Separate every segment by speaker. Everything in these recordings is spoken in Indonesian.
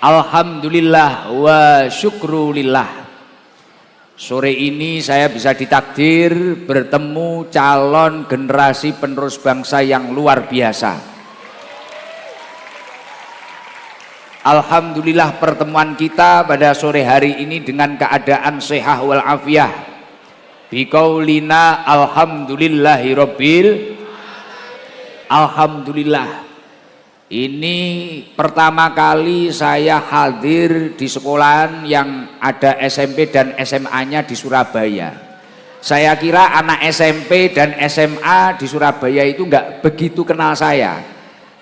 Speaker 1: Alhamdulillah wa syukrulillah. Sore ini saya bisa ditakdir bertemu calon generasi penerus bangsa yang luar biasa. Alhamdulillah pertemuan kita pada sore hari ini dengan keadaan sehat wal afiyah. Biqaulina alhamdulillahi rabbil. Alhamdulillah. Ini pertama kali saya hadir di sekolahan yang ada SMP dan SMA-nya di Surabaya. Saya kira anak SMP dan SMA di Surabaya itu enggak begitu kenal saya.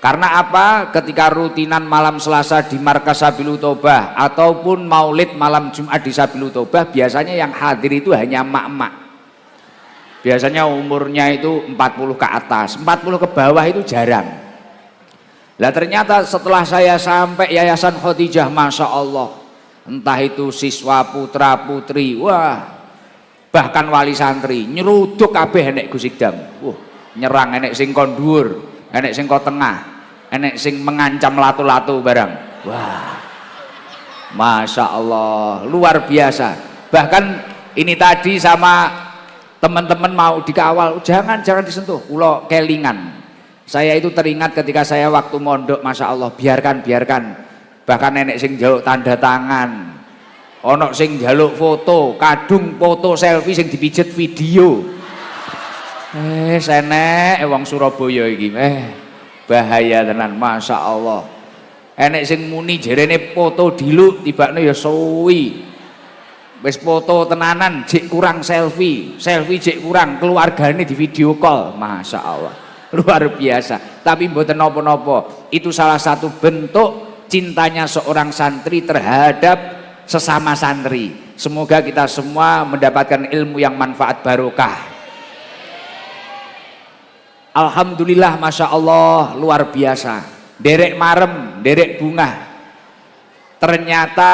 Speaker 1: Karena apa? Ketika rutinan malam Selasa di Markas Sabilul Tobah ataupun maulid malam Jumat di Sabilul Tobah, biasanya yang hadir itu hanya emak-emak. Biasanya umurnya itu 40 ke atas, 40 ke bawah itu jarang. Lah ternyata setelah saya sampai Yayasan Khadijah, Masya Allah, entah itu siswa putra putri, wah, bahkan wali santri nyeruduk kabeh enek Gus Ikdam. Nyerang enek sing kon dhuwur, enek sing kon tengah, enek sing mengancam latu-latu barang. Wah, Masya Allah, luar biasa. Bahkan ini tadi sama teman-teman mau dikawal, jangan disentuh, kula kelingan. Saya itu teringat ketika saya waktu mondok, Masya Allah, biarkan. Bahkan nenek sing jaluk tanda tangan, onok sing jaluk foto, kadung foto selfie sing dipijet video. Senek wong Surabaya iki, bahaya tenan, Masya Allah. Enek sing muni jerene foto diluk, tibakno ya suwi. Wis foto tenanan, jek kurang selfie jek kurang, keluargane di video call, Masya Allah. Luar biasa. Tapi mboten napa-napa, itu salah satu bentuk cintanya seorang santri terhadap sesama santri. Semoga kita semua mendapatkan ilmu yang manfaat barokah. Alhamdulillah, Masya Allah, luar biasa. Derek marem, derek bunga. Ternyata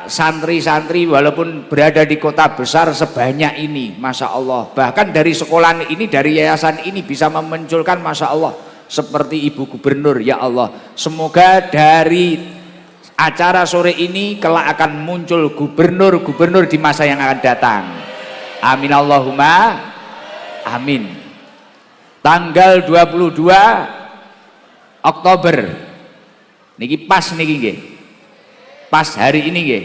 Speaker 1: santri-santri walaupun berada di kota besar sebanyak ini, Masya Allah, bahkan dari sekolah ini, dari yayasan ini bisa memunculkan, Masya Allah, seperti Ibu Gubernur. Ya Allah, semoga dari acara sore ini kelak akan muncul gubernur-gubernur di masa yang akan datang. Amin Allahumma amin. Tanggal 22 Oktober niki pas niki nggih, pas hari ini nggih.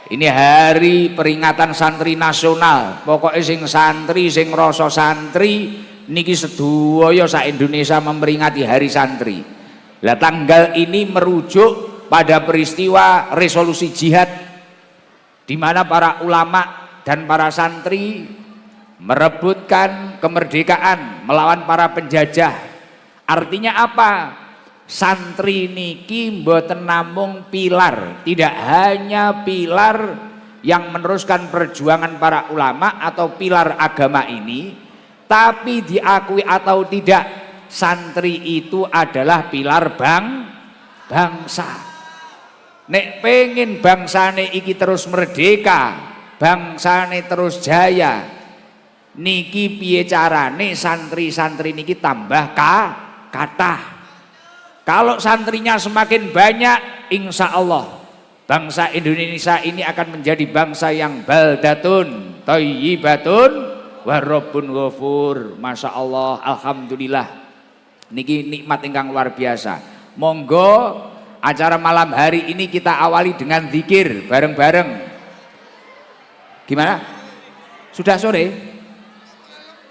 Speaker 1: Ini hari peringatan santri nasional. Pokoknya sing santri, sing rasa santri niki sedaya sak Indonesia memperingati hari santri. Lah tanggal ini merujuk pada peristiwa resolusi jihad di mana para ulama dan para santri merebutkan kemerdekaan melawan para penjajah. Artinya apa? Santri niki mboten namung pilar, tidak hanya pilar yang meneruskan perjuangan para ulama atau pilar agama ini, tapi diakui atau tidak, santri itu adalah pilar bangsa. Nek pengen bangsane iki terus merdeka, bangsane terus jaya, niki piye carane santri-santri niki tambah kathah. Kalau santrinya semakin banyak, insya Allah bangsa Indonesia ini akan menjadi bangsa yang baldatun thayyibatun warabbun ghafur. Masya Allah, alhamdulillah. Niki nikmat ingkang luar biasa. Monggo acara malam hari ini kita awali dengan zikir bareng-bareng. Gimana? Sudah sore?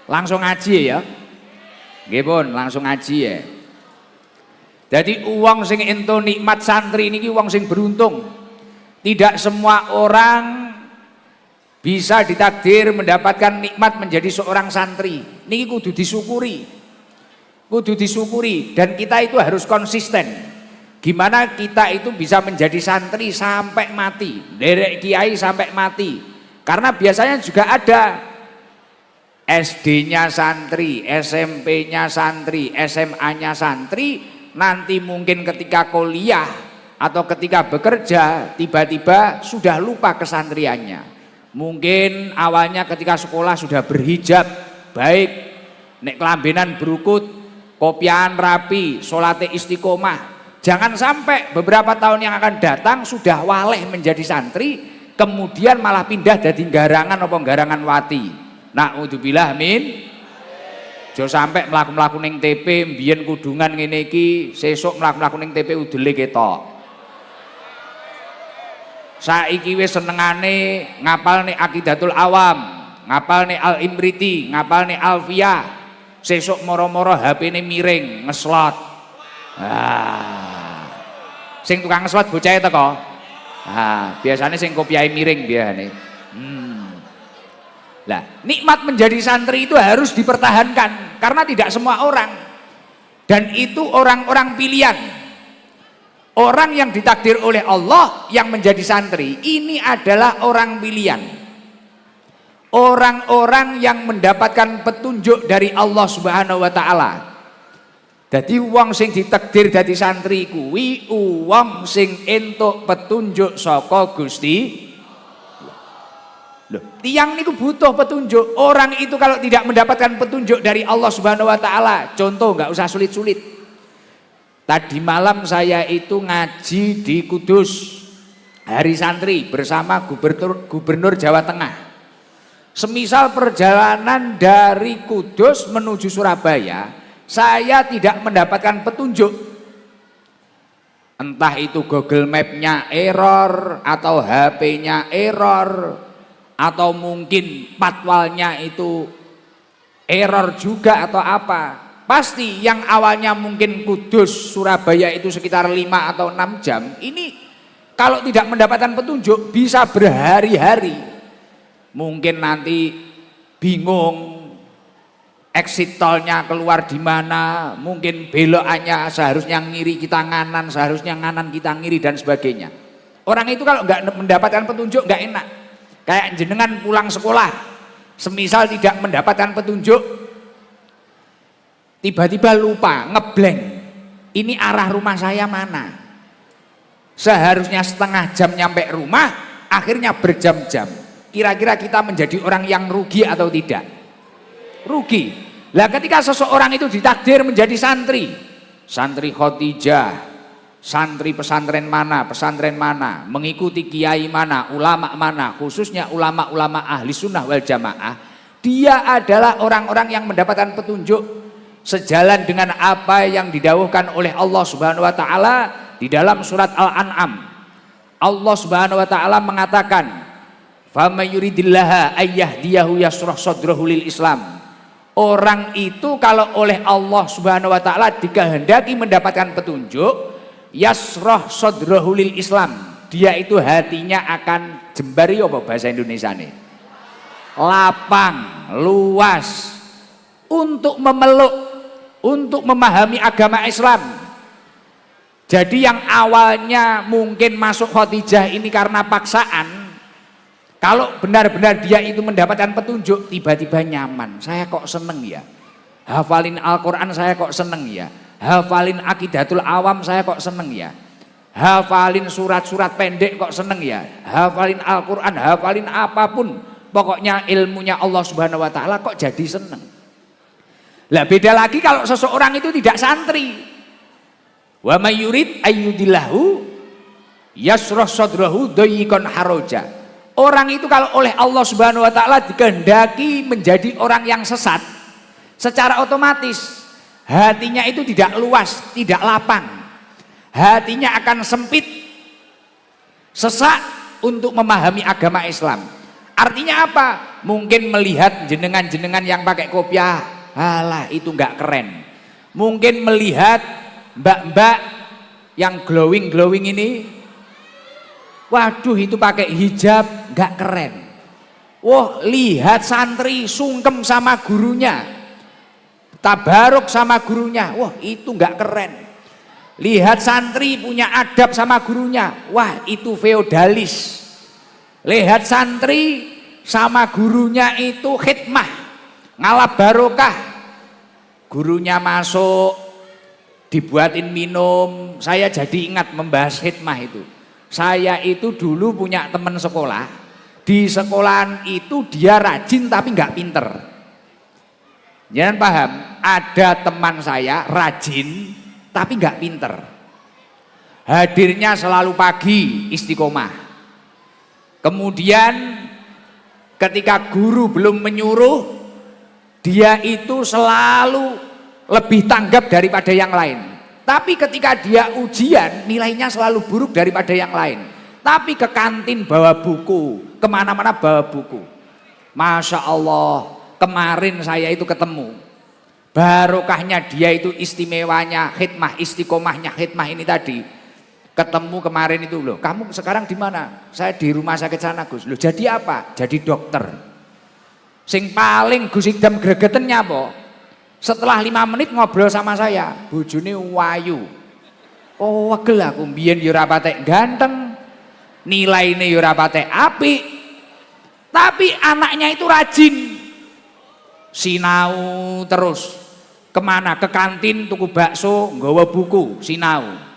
Speaker 1: Langsung ngaji ya? Nggih pun, langsung ngaji ya. Jadi uang sing ento nikmat santri ini uang sing beruntung. Tidak semua orang bisa ditakdir mendapatkan nikmat menjadi seorang santri. Niki kudu disyukuri. Kudu disyukuri dan kita itu harus konsisten. Gimana kita itu bisa menjadi santri sampai mati, derek kiai sampai mati. Karena biasanya juga ada SD-nya santri, SMP-nya santri, SMA-nya santri. Nanti mungkin ketika kuliah atau ketika bekerja tiba-tiba sudah lupa kesantriannya. Mungkin awalnya ketika sekolah sudah berhijab baik, nek kelambenan berukut, kopian rapi, salate istiqomah. Jangan sampai beberapa tahun yang akan datang sudah waleh menjadi santri, kemudian malah pindah jadi garangan apa garangan wati. Naudzubillah min. Jo sampai mlaku-mlaku ning TP mbiyen kudungan ngene iki, sesuk mlaku-mlaku ning TP udele ketok. Saiki wis senengane ngapalne Aqidatul Awam, ngapalne Al-Imriti, ngapalne Alfiyah. Sesuk moro-moro HP-ne miring, ngeslot. Sing tukang ngeslot bocahe teko. Biasanya sing kopiahe miring biasane. Lah, nikmat menjadi santri itu harus dipertahankan karena tidak semua orang, dan itu orang-orang pilihan. Orang yang ditakdir oleh Allah yang menjadi santri ini adalah orang pilihan. Orang-orang yang mendapatkan petunjuk dari Allah Subhanahu wa taala. Jadi wong sing ditakdir dadi santri kuwi wong sing entuk petunjuk saka Gusti. Loh, tiang niku butuh petunjuk. Orang itu kalau tidak mendapatkan petunjuk dari Allah Subhanahu wa taala, contoh nggak usah sulit-sulit. Tadi malam saya itu ngaji di Kudus, hari santri bersama Gubernur Jawa Tengah. Semisal perjalanan dari Kudus menuju Surabaya, saya tidak mendapatkan petunjuk. Entah itu Google Map-nya error atau HP-nya error, atau mungkin patwalnya itu error juga atau apa. Pasti yang awalnya mungkin Kudus Surabaya itu sekitar 5 atau 6 jam, ini kalau tidak mendapatkan petunjuk bisa berhari-hari. Mungkin nanti bingung exit tolnya keluar di mana, mungkin belokannya seharusnya ngiri kita nganan, seharusnya nganan kita ngiri dan sebagainya. Orang itu kalau nggak mendapatkan petunjuk nggak enak. Kayak jenengan pulang sekolah, semisal tidak mendapatkan petunjuk, tiba-tiba lupa, ngeblank. Ini arah rumah saya mana? Seharusnya setengah jam nyampe rumah, akhirnya berjam-jam. Kira-kira kita menjadi orang yang rugi atau tidak? Rugi. Lah ketika seseorang itu ditakdir menjadi santri, santri Khotijah, santri pesantren mana, mengikuti kiai mana, ulama mana, khususnya ulama-ulama ahli sunnah wal jamaah, dia adalah orang-orang yang mendapatkan petunjuk sejalan dengan apa yang didawuhkan oleh Allah Subhanahu wa taala di dalam surat Al-An'am. Allah Subhanahu wa taala mengatakan, "Faman yuridillaha ayyahdiyahu yashrah sadrahu lil Islam." Orang itu kalau oleh Allah Subhanahu wa taala dikehendaki mendapatkan petunjuk, yasroh sadrahu lil Islam, dia itu hatinya akan jembari apa bahasa Indonesia nih, lapang, luas untuk memeluk, untuk memahami agama Islam. Jadi yang awalnya mungkin masuk Khotijah ini karena paksaan, kalau benar-benar dia itu mendapatkan petunjuk, tiba-tiba nyaman, saya kok seneng ya, hafalin Al-Quran saya kok seneng ya, hafalin Aqidatul Awam saya kok seneng ya, hafalin surat-surat pendek kok seneng ya, hafalin Al-Quran, hafalin apapun, pokoknya ilmunya Allah Subhanahu wa taala kok jadi seneng. Lah beda lagi kalau seseorang itu tidak santri. Wa may yurid ayyudillahu yashrah sadrahu dayyqan haraja. Orang itu kalau oleh Allah Subhanahu wa taala dikehendaki menjadi orang yang sesat, secara otomatis hatinya itu tidak luas, tidak lapang. Hatinya akan sempit, sesak untuk memahami agama Islam. Artinya apa? Mungkin melihat jenengan-jenengan yang pakai kopiah, alah itu nggak keren. Mungkin melihat mbak-mbak yang glowing-glowing ini, waduh itu pakai hijab nggak keren. Wah, lihat santri sungkem sama gurunya, tabaruk sama gurunya, wah itu nggak keren. Lihat santri punya adab sama gurunya, wah itu feodalis. Lihat santri sama gurunya itu khidmah, ngalap barokah. Gurunya masuk, dibuatin minum. Saya jadi ingat membahas khidmah itu. Saya itu dulu punya teman sekolah, di sekolahan itu dia rajin tapi nggak pinter. Jangan paham, ada teman saya rajin tapi nggak pinter. hadirnya selalu pagi, istiqomah. Kemudian ketika guru belum menyuruh, dia itu selalu lebih tanggap daripada yang lain. Tapi ketika dia ujian, nilainya selalu buruk daripada yang lain. Tapi ke kantin bawa buku, kemana-mana bawa buku. Masya Allah, kemarin saya itu ketemu. Barokahnya dia itu, istimewanya khidmah, istiqomahnya khidmah ini tadi. Ketemu kemarin itu, loh kamu sekarang di mana? Saya di rumah sakit sana Gus. Loh jadi apa? Jadi dokter. Sing paling Gus Idam gregetennya apa? Setelah 5 menit ngobrol sama saya, bojone wayu. Oh wegel aku, mbiyen yo ora patek ganteng, nilaine yo ora patek apik. Tapi anaknya itu rajin. Sinau terus. Kemana? Ke kantin tuku bakso, nggawa buku, sinau.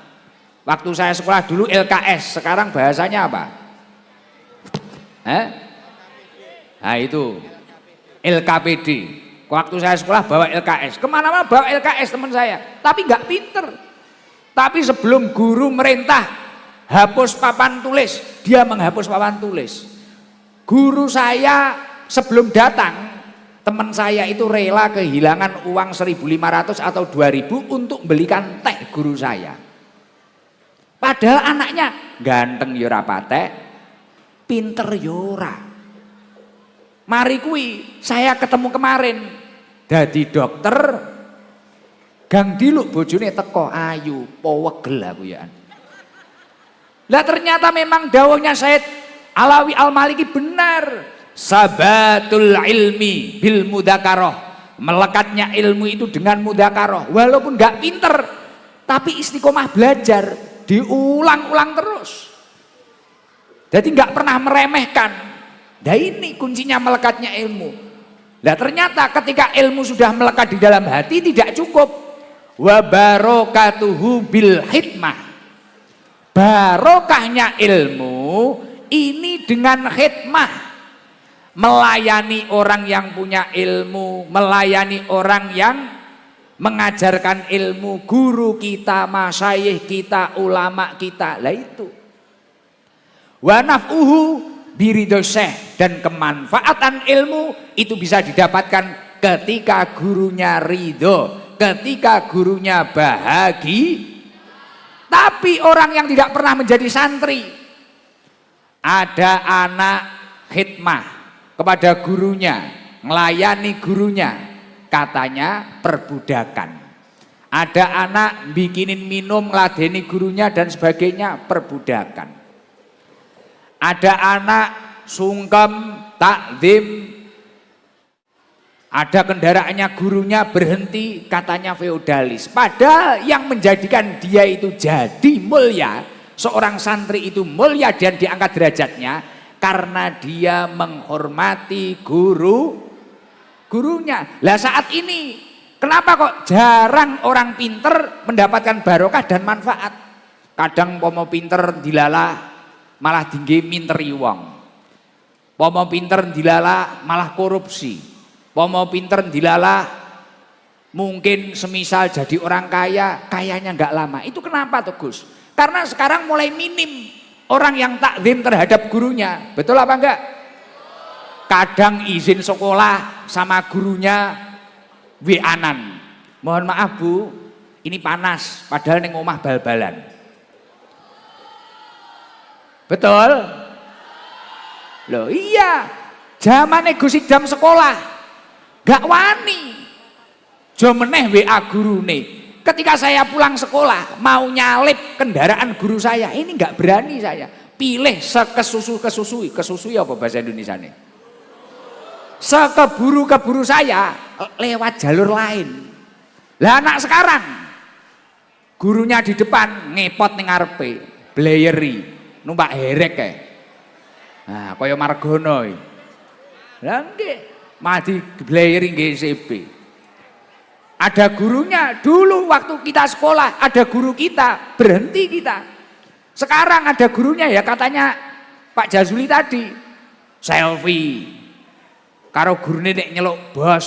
Speaker 1: Waktu saya sekolah dulu LKS, sekarang bahasanya apa? Nah itu LKPD. Waktu saya sekolah bawa LKS, kemana-mana bawa LKS teman saya, tapi nggak pinter. Tapi sebelum guru merintah hapus papan tulis, dia menghapus papan tulis. Guru saya sebelum datang, teman saya itu rela kehilangan uang 1.500 atau 2.000 untuk belikan teh guru saya. Padahal anaknya ganteng yo ora patek, pinter yo ora. Mari kui saya ketemu kemarin. Dadi dokter gang diluk bojone teko ayu powegel aku ya. Lah ternyata memang dawuhnya Said Alawi Al-Maliki benar. Sabatul ilmi bil mudzakarah. Melekatnya ilmu itu dengan mudzakarah. Walaupun enggak pinter tapi istiqomah belajar, diulang-ulang terus. Jadi enggak pernah meremehkan. Nah ini kuncinya melekatnya ilmu. Nah ternyata ketika ilmu sudah melekat di dalam hati tidak cukup. Wa barokatuhu bil hikmah. Barokahnya ilmu ini dengan khidmah. Melayani orang yang punya ilmu, melayani orang yang mengajarkan ilmu, guru kita, masyayikh kita, ulama kita. Lah itu. Wa naf'uhu biridho syekh, dan kemanfaatan ilmu itu bisa didapatkan ketika gurunya ridho, ketika gurunya bahagia. Tapi orang yang tidak pernah menjadi santri, ada anak khidmah kepada gurunya, melayani gurunya, katanya perbudakan. Ada anak bikinin minum, ngeladeni gurunya dan sebagainya, perbudakan. Ada anak sungkem, takzim, ada kendaraannya gurunya berhenti, katanya feodalis. Padahal yang menjadikan dia itu jadi mulia, seorang santri itu mulia dan diangkat derajatnya, karena dia menghormati gurunya. Lah saat ini kenapa kok jarang orang pinter mendapatkan barokah dan manfaat? Kadang pomo pinter dilalah malah tinggi minteri wong. Pomo pinter dilalah malah korupsi. Pomo pinter dilalah mungkin semisal jadi orang kaya, kayanya nggak lama. Itu kenapa tuh Gus? Karena sekarang mulai minim orang yang takzim terhadap gurunya. Betul apa enggak? Kadang izin sekolah sama gurunya WA-an. Mohon maaf Bu, ini panas, padahal ning omah bal-balan. Betul? Loh iya, zamane Gus Idam sekolah gak wani. Jo meneh WA gurune. Ketika saya pulang sekolah mau nyalip kendaraan guru saya, ini gak berani saya. Pilih kesusui apa bahasa Indonesia nih? Sekeburu-keburu saya lewat jalur lain. Lah anak sekarang gurunya di depan ngepot ning ngarepe, blayeri. Numpak herek kae. Nah, kaya Margono iki. Lah nggih, mati blayeri nggih CP. Ada gurunya, dulu waktu kita sekolah ada guru kita, berhenti kita. Sekarang ada gurunya ya katanya Pak Jazuli tadi, selfie. Karo gurune nek nyeluk bos.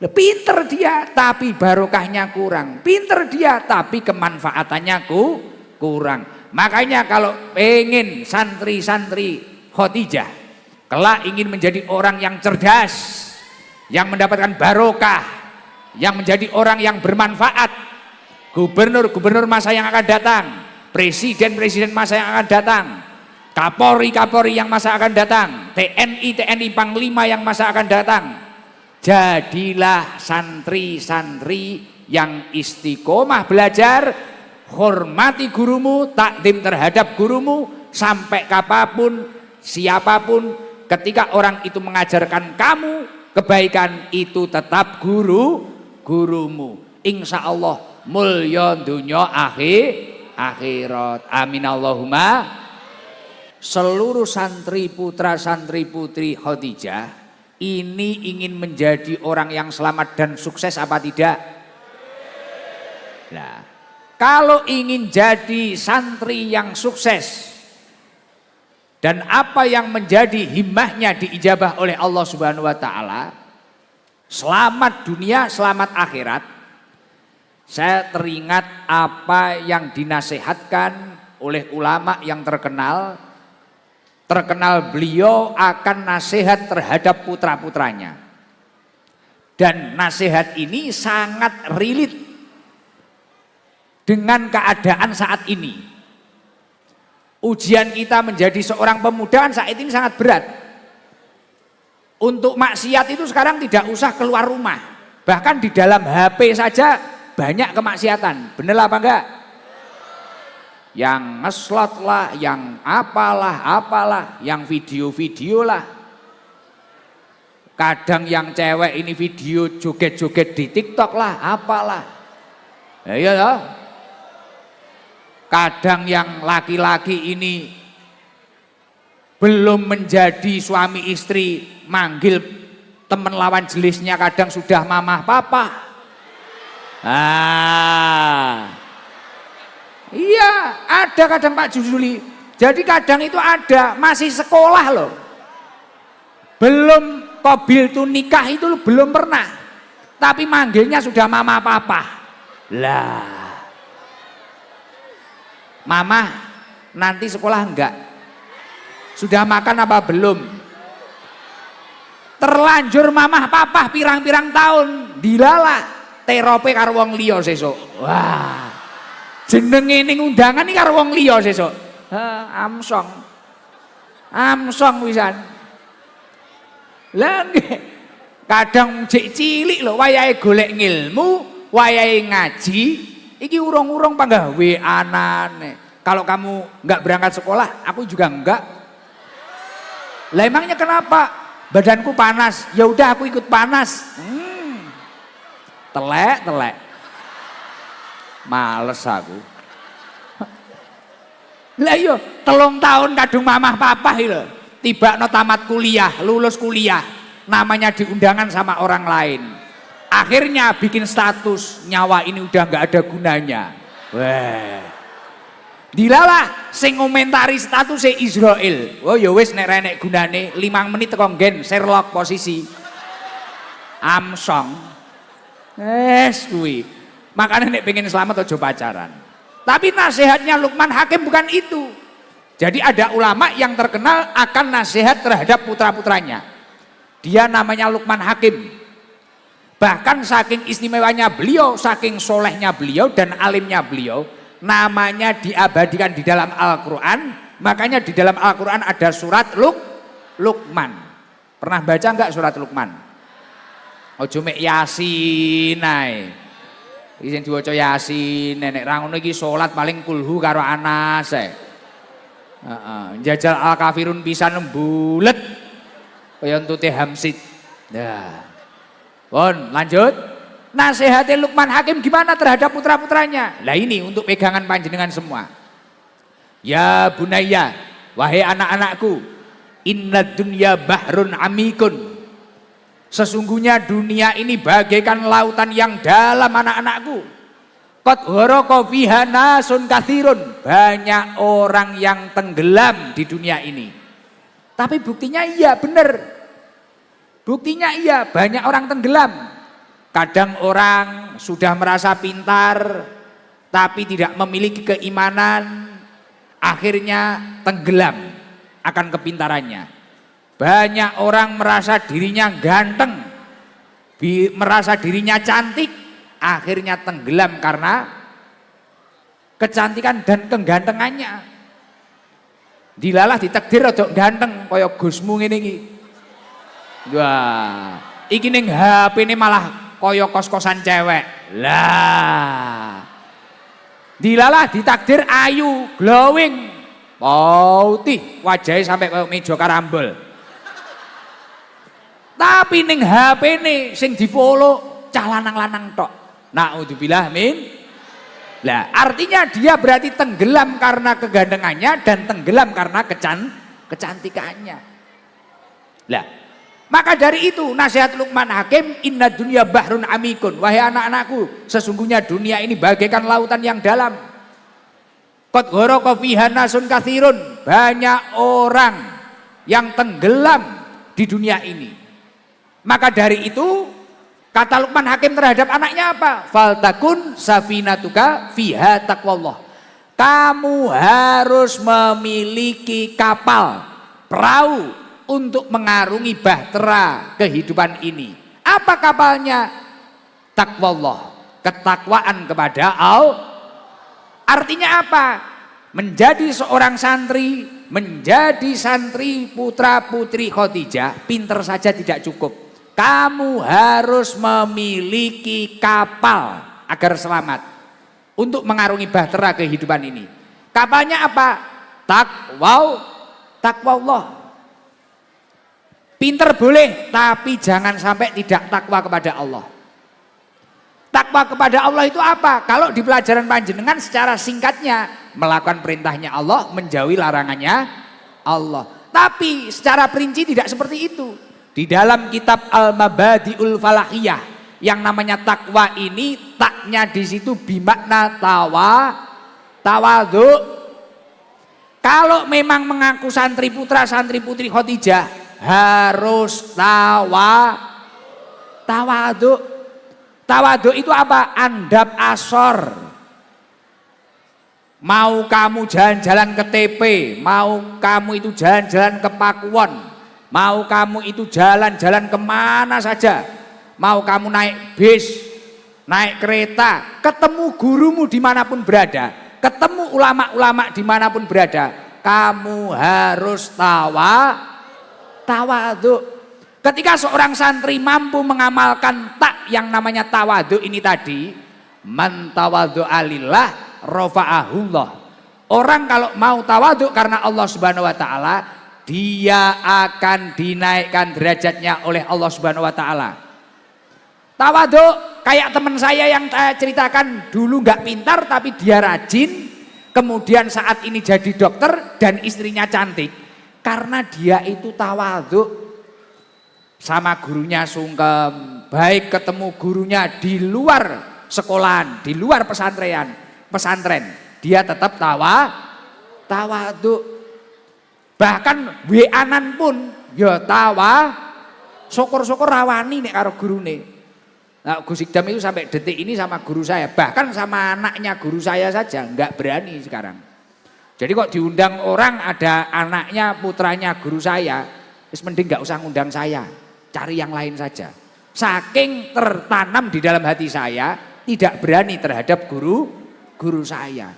Speaker 1: Lah pinter dia tapi barokahnya kurang. Pinter dia tapi kemanfaatannya kurang. Makanya kalau pengen santri-santri Khadijah kelak ingin menjadi orang yang cerdas, yang mendapatkan barokah, yang menjadi orang yang bermanfaat, gubernur-gubernur masa yang akan datang, presiden-presiden masa yang akan datang, Kapolri-Kapolri yang masa akan datang, TNI Panglima yang masa akan datang, jadilah santri-santri yang istiqomah belajar, hormati gurumu, takdim terhadap gurumu, sampai kapanpun, siapapun, ketika orang itu mengajarkan kamu kebaikan, itu tetap gurumu. Insya Allah mulya dunya akhirat. Amin Allahumma. Seluruh santri putra santri putri Khadijah ini ingin menjadi orang yang selamat dan sukses apa tidak? Nah, kalau ingin jadi santri yang sukses dan apa yang menjadi himmahnya diijabah oleh Allah Subhanahu wa taala, selamat dunia, selamat akhirat. Saya teringat apa yang dinasihatkan oleh ulama yang terkenal beliau akan nasihat terhadap putra-putranya. Dan nasihat ini sangat relate dengan keadaan saat ini. Ujian kita menjadi seorang pemuda saat ini sangat berat. Untuk maksiat itu sekarang tidak usah keluar rumah. Bahkan di dalam HP saja banyak kemaksiatan. Benar apa enggak? Yang ngeslot lah, yang apalah, yang video-video lah. Kadang yang cewek ini video joget-joget di TikTok lah, apalah. Ya iya toh. Kadang yang laki-laki ini belum menjadi suami istri, manggil teman lawan jenisnya kadang sudah mamah papa. Iya, ada kadang Pak Juli. Jadi kadang itu ada, masih sekolah loh. Belum qabil tuh nikah itu belum pernah. Tapi manggilnya sudah mama papa. Lah. Mama, nanti sekolah enggak? Sudah makan apa belum? Terlanjur mamah papa pirang-pirang tahun dilalah terope karo wong liya sesuk. Wah. Jenenge ning undangan iki karo wong liya sesuk. Amsong. Amsong wisan. Lah kadang cek cilik lho wayahe golek ngilmu, wayahe ngaji. Iki urung-urung panggawe anane. Kalau kamu nggak berangkat sekolah, aku juga enggak. Lah emangnya kenapa? Badanku panas. Ya udah aku ikut panas. Telek. Males aku. Lah iya, 3 tahun kadung mamah papa lho. Tibakno tamat kuliah, lulus kuliah. Namanya diundangan sama orang lain. Akhirnya bikin status, nyawa ini udah nggak ada gunanya. Wah. Dilalah sing ngomentari status Israel. Oh ya wis nek renek gunane 5 menit teko nggen Sherlock posisi. Amsong. Kuwi. Makanya nek pengen selamat aja pacaran. Tapi nasihatnya Luqman Hakim bukan itu. Jadi ada ulama yang terkenal akan nasihat terhadap putra-putranya. Dia namanya Luqman Hakim. Bahkan saking istimewanya beliau, saking solehnya beliau dan alimnya beliau, namanya diabadikan di dalam Al-Quran. Makanya di dalam Al-Quran ada surat Luqman. Pernah baca enggak surat Luqman? Ojo mek Yasin ae. Iki sing diwaca Yasin, nek ra ngono iki salat paling kulhu karo Anas ae. Njajal Al-Kafirun pisan mbulet kaya entute Hamsid. Nah. Bon, lanjut. Nasihatnya Luqman Hakim gimana terhadap putra-putranya? Lah ini untuk pegangan panjenengan semua. Ya bunayya, wahai anak-anakku, innad dunya bahrun amikun. Sesungguhnya dunia ini bagaikan lautan yang dalam anak-anakku. Qad gharaqa fiha nasun katsirun. Banyak orang yang tenggelam di dunia ini. Tapi buktinya iya benar. Buktinya iya, banyak orang tenggelam. Kadang orang sudah merasa pintar, tapi tidak memiliki keimanan, akhirnya tenggelam akan kepintarannya. Banyak orang merasa dirinya ganteng, merasa dirinya cantik, akhirnya tenggelam karena kecantikan dan kegantengannya. Dilalah ditakdir rada ganteng kaya Gusmu ngene iki. Wah, iki ning HP-ne malah kaya kos-kosan cewek. Lah. Dilalah ditakdir ayu, glowing, putih, wajahnya sampai kaya meja karambol. Tapi ning HP-ne sing di-follow cah lanang-lanang tok. Naudzubillah min. Lah, artinya dia berarti tenggelam karena kegandengannya dan tenggelam karena kecantikannya. Lah, maka dari itu nasihat Luqman Hakim, inna dunya bahrun amikun, wahai anak-anakku, sesungguhnya dunia ini bagaikan lautan yang dalam. Qad gharaqa fiha nasun katsirun, banyak orang yang tenggelam di dunia ini. Maka dari itu kata Luqman Hakim terhadap anaknya apa? Faltakun safinatuka fiha taqwallah. Kamu harus memiliki kapal, perahu untuk mengarungi bahtera kehidupan ini. Apa kapalnya? Taqwallah, ketakwaan kepada Allah. Artinya apa? Menjadi seorang santri, menjadi santri putra putri Khadijah, pinter saja tidak cukup. Kamu harus memiliki kapal agar selamat untuk mengarungi bahtera kehidupan ini. Kapalnya apa? Taqwallah. Pinter boleh, tapi jangan sampai tidak takwa kepada Allah. Takwa kepada Allah itu apa? Kalau di pelajaran panjenengan secara singkatnya, melakukan perintahnya Allah, menjauhi larangannya Allah. Tapi secara perinci tidak seperti itu. Di dalam kitab Al-Mabadi'ul Falahiyah yang namanya takwa ini, taknya di situ bimakna tawadhu. Kalau memang mengaku santri putra santri putri Khadijah harus tawadhu. Tawadhu itu apa? Andap asor. Mau kamu jalan-jalan ke TP, mau kamu itu jalan-jalan ke Pakuwon, mau kamu itu jalan-jalan kemana saja, mau kamu naik bis, naik kereta, ketemu gurumu dimanapun berada, ketemu ulama-ulama dimanapun berada, kamu harus tawadhu. Ketika seorang santri mampu mengamalkan tak yang namanya tawadhu ini tadi, man tawadhu alillah rafa'ahullah. Orang kalau mau tawadhu karena Allah Subhanahu wa taala, dia akan dinaikkan derajatnya oleh Allah Subhanahu wa taala. Tawadhu kayak teman saya yang saya ceritakan, dulu nggak pintar tapi dia rajin, kemudian saat ini jadi dokter dan istrinya cantik karena dia itu tawadhu. Sama gurunya sungkem, baik ketemu gurunya di luar sekolahan, di luar pesantren, dia tetap tawadhu. Bahkan WA-an pun ya syukur-syukur rawani nek karo gurune. Nah, Gus Ikdam itu sampai detik ini sama guru saya, bahkan sama anaknya guru saya saja nggak berani sekarang. Jadi kok diundang orang ada anaknya, putranya guru saya, wis mending nggak usah ngundang saya, cari yang lain saja. Saking tertanam di dalam hati saya, tidak berani terhadap guru saya.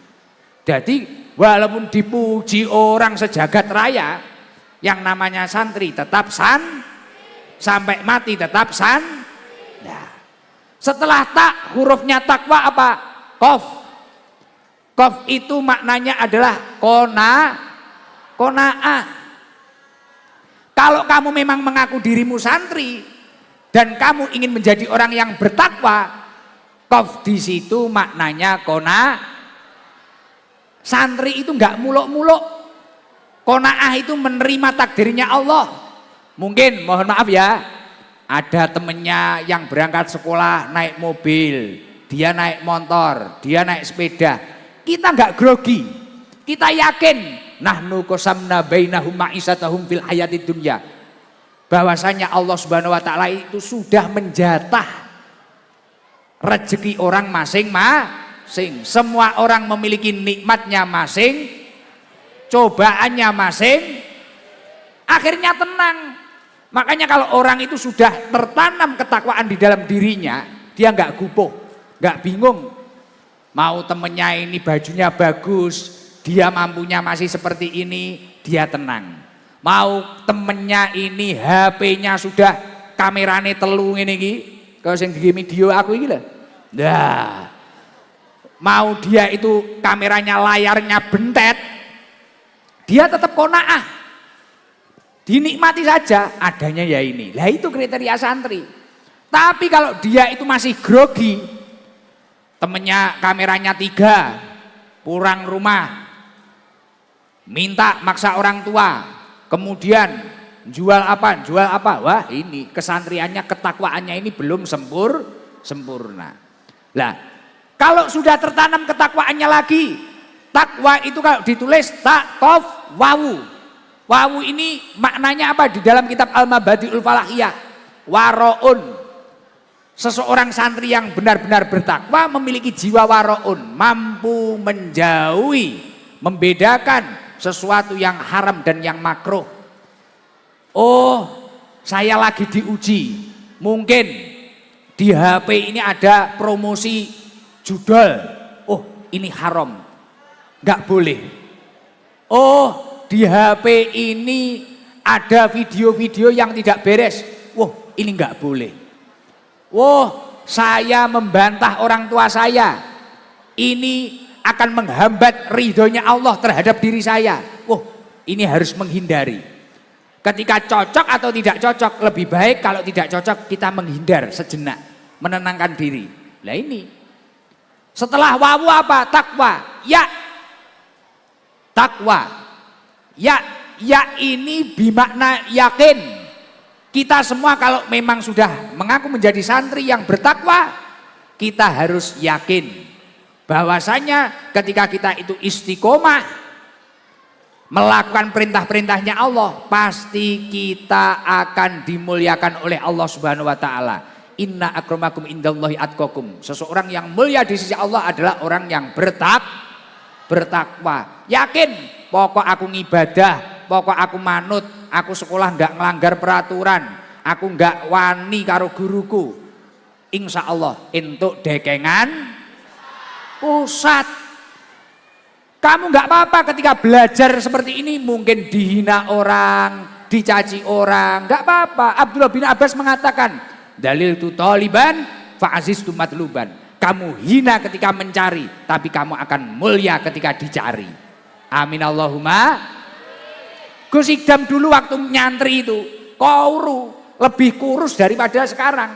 Speaker 1: Jadi walaupun dipuji orang sejagat raya, yang namanya santri tetap sampai mati tetap Nah, setelah tak hurufnya takwa apa? Qaf. Qaf itu maknanya adalah qanaah. Kalau kamu memang mengaku dirimu santri dan kamu ingin menjadi orang yang bertakwa, qaf di situ maknanya santri itu enggak muluk-muluk. Qanaah itu menerima takdirnya Allah. Mungkin mohon maaf ya, ada temennya yang berangkat sekolah naik mobil, dia naik motor, dia naik sepeda. Kita enggak grogi. Kita yakin nahnu qasamna bainahum ma'isatahum fil hayatid dunya. Bahwasanya Allah Subhanahu wa taala itu sudah menjatah rezeki orang masing. Semua orang memiliki nikmatnya masing, cobaannya masing, akhirnya tenang. Makanya kalau orang itu sudah tertanam ketakwaan di dalam dirinya, dia nggak gupuh, nggak bingung. Mau temennya ini bajunya bagus, dia mampunya masih seperti ini, dia tenang. Mau temennya ini HP-nya sudah kamerane telu ngene iki, kaya sing di video aku iki lho. Nah, mau dia itu kameranya layarnya bentet, dia tetap qanaah. Dinikmati saja adanya ya ini. Lah itu kriteria santri. Tapi kalau dia itu masih grogi, temennya kameranya 3, pulang rumah, minta maksa orang tua, kemudian jual apa, wah ini kesantriannya, ketakwaannya ini belum sempurna. Lah kalau sudah tertanam ketakwaannya lagi, takwa itu kalau ditulis taktof wawu. Wawu ini maknanya apa di dalam kitab Al-Mabadi'ul Falahiyah? Waro'un. Seseorang santri yang benar-benar bertakwa memiliki jiwa waro'un, mampu menjauhi, membedakan sesuatu yang haram dan yang makruh. Oh, saya lagi diuji. Mungkin di HP ini ada promosi judol. Oh, ini haram. Nggak boleh. Oh, di HP ini ada video-video yang tidak beres. Wah, ini nggak boleh. Wah, saya membantah orang tua saya. Ini akan menghambat ridhonya Allah terhadap diri saya. Wah, ini harus menghindari. Ketika cocok atau tidak cocok, lebih baik kalau tidak cocok kita menghindar sejenak, menenangkan diri. Nah ini. Setelah wawu apa? Takwa. Ya. Takwa. Ya ini bimakna yakin. Kita semua kalau memang sudah mengaku menjadi santri yang bertakwa, kita harus yakin bahwasanya ketika kita itu istiqomah melakukan perintah-perintahnya Allah, pasti kita akan dimuliakan oleh Allah Subhanahu wa taala. Inna akramakum indallahi atqakum. Seseorang yang mulia di sisi Allah adalah orang yang bertakwa. Yakin pokok aku ngibadah, pokok aku manut, aku sekolah nggak ngelanggar peraturan, aku nggak wani karo guruku. Insya Allah entuk dekengan pusat. Kamu nggak apa-apa ketika belajar seperti ini, mungkin dihina orang, dicaci orang, nggak apa-apa. Abdullah bin Abbas mengatakan, dalil tu taliban fa'aziz tu matluban. Kamu hina ketika mencari, tapi kamu akan mulia ketika dicari. Amin Allahumma. Gus Idam dulu waktu nyantri itu lebih kurus daripada sekarang.